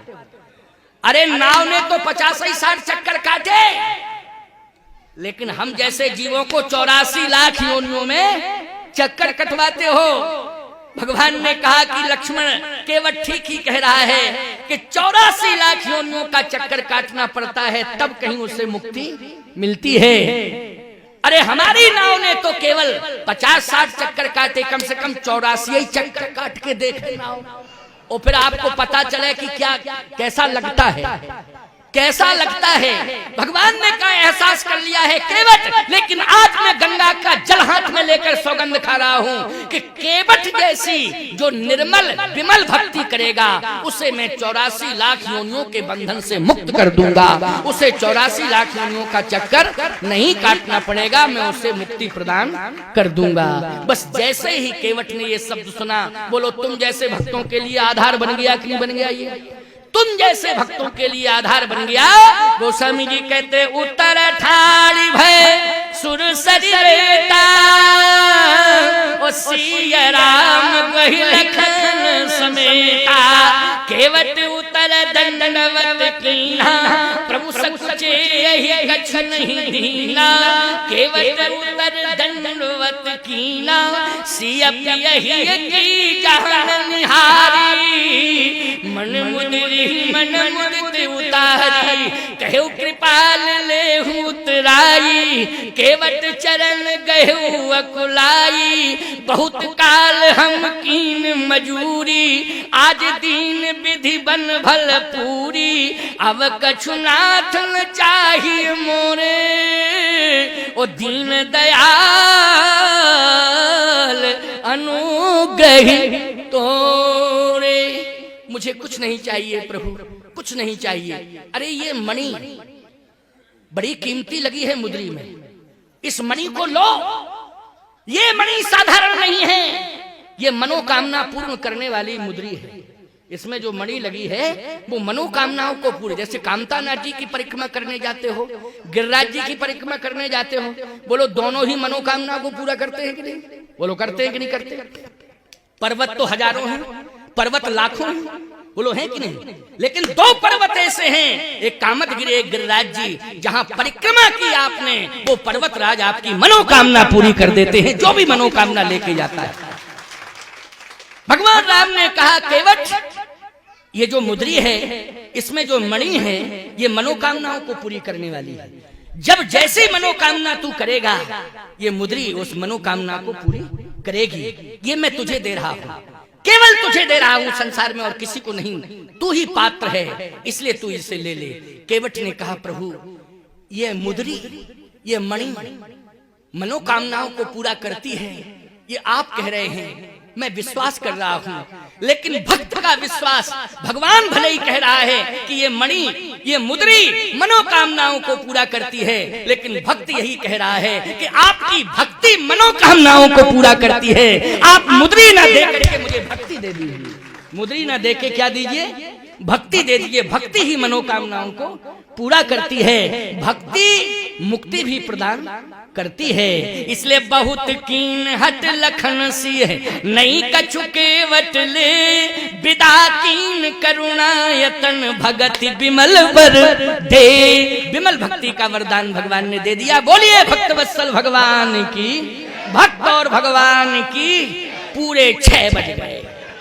अरे नाव ने तो 50-60 चक्कर काटे, लेकिन हम जैसे जीवों को 84 लाख योनियों में चक्कर कटवाते हो। भगवान ने कहा कि लक्ष्मण, केवट ठीक ही कह रहा है कि 84 लाख योनियों का चक्कर काटना पड़ता है तब कहीं उसे मुक्ति मिलती है। अरे हमारी नाव ने तो केवल 50-60 चक्कर काटे, कम से कम 84 चक्कर काट के देखे नाव, और फिर आपको पता चले कि क्या कैसा लगता है, कैसा लगता है। भगवान ने कहा, एहसास कर लिया है केवट, लेकिन आज मैं गंगा का जल हाथ में लेकर सौगंध खा रहा हूं कि केवट जैसी जो निर्मल विमल भक्ति करेगा उसे मैं 84 लाख योनियों के बंधन से मुक्त कर दूंगा। उसे 84 लाख योनियों का चक्कर नहीं काटना पड़ेगा, मैं उसे मुक्ति प्रदान कर दूंगा। बस जैसे ही केवट ने ये शब्द सुना, बोलो, तुम जैसे भक्तों के लिए आधार बन गया कि नहीं बन गया? ये तुम जैसे भक्तों के लिए आधार बन गया। गोस्वामी जी कहते, उतर ठाड़ी भय सुर सरी बेटा, ओ सिया राम कहि लखन समेता। केवट उतर दंडवत कीना, प्रभु सकुचे यही कछ नहीं दीना। केवट उतर दंडवत कीना, सिया यही की जहान निहारी। मन मुद्री मन मुदित उतारी, कहु कृपाल लेहु उतराई। केवट चरण गहु अकुलाई, बहुत काल हम कीन मजूरी। आज दीन विधि बन भल पूरी, अब कछु नाथ न चाहिए मोरे। ओ दीन दयाल अनुग्रही तोरे। मुझे कुछ नहीं चाहिए प्रभु, कुछ नहीं चाहिए। अरे ये मणि बड़ी कीमती लगी है मुद्री में, इस मणि को लो। ये मणि साधारण नहीं है, ये मनोकामना पूर्ण करने वाली मुद्री है। इसमें जो मणि लगी है वो मनोकामनाओं को पूरी, जैसे कामतानाथ जी की परिक्रमा करने जाते हो, गिरिराज जी की परिक्रमा करने जाते हो, बोलो दोनों ही मनोकामना को पूरा करते हैं कि नहीं? बोलो, करते हैं कि नहीं करते? पर्वत तो हजारों हैं, पर्वत लाखों हैं, बोलो है कि नहीं? लेकिन दो पर्वत ऐसे हैं, एक कामतगिरी, एक गिरिराज जी, जहां परिक्रमा की आपने, वो पर्वत राज आपकी मनोकामना पूरी कर देते हैं, जो भी मनोकामना लेके जाता है। भगवान राम ने कहा, केवट ये जो मुद्री है, इसमें जो मणि है, ये मनोकामनाओं को पूरी करने वाली है। जब जैसे मनोकामना तू करेगा, ये मुद्री उस मनोकामना को पूरी करेगी। ये मैं तुझे दे रहा हूं, केवल तुझे दे रहा हूं, संसार में और किसी को नहीं। तू ही पात्र है, इसलिए तू इसे ले ले। केवट ने कहा, प्रभु ये मुद्री, ये मणि मनोकामनाओं को पूरा करती है, ये आप कह रहे हैं, मैं विश्वास कर रहा हूं, लेकिन भक्त का विश्वास, भगवान भले ही कह रहा है कि ये मणि, ये मुद्री मनोकामनाओं को पूरा करती है, लेकिन भक्त यही कह रहा है कि आपकी भक्ति मनोकामनाओं को पूरा करती है। आप मुद्री ना दे करके मुझे भक्ति दे दीजिए, मुद्री ना दे के क्या दीजिए, भक्ति दे दीजिए। भक्ति ही मनोकामनाओं को पूरा करती है, भक्ति मुक्ति भी प्रदान करती है। इसलिए बहुत कीन हट लखन सी है, नहीं कछु केवट ले, विदा कीन करुणा यतन भगत विमल वर दे। विमल भक्ति का वरदान भगवान ने दे दिया। बोलिए भक्त वत्सल भगवान की, भक्त और भगवान की। पूरे 6 बज गए।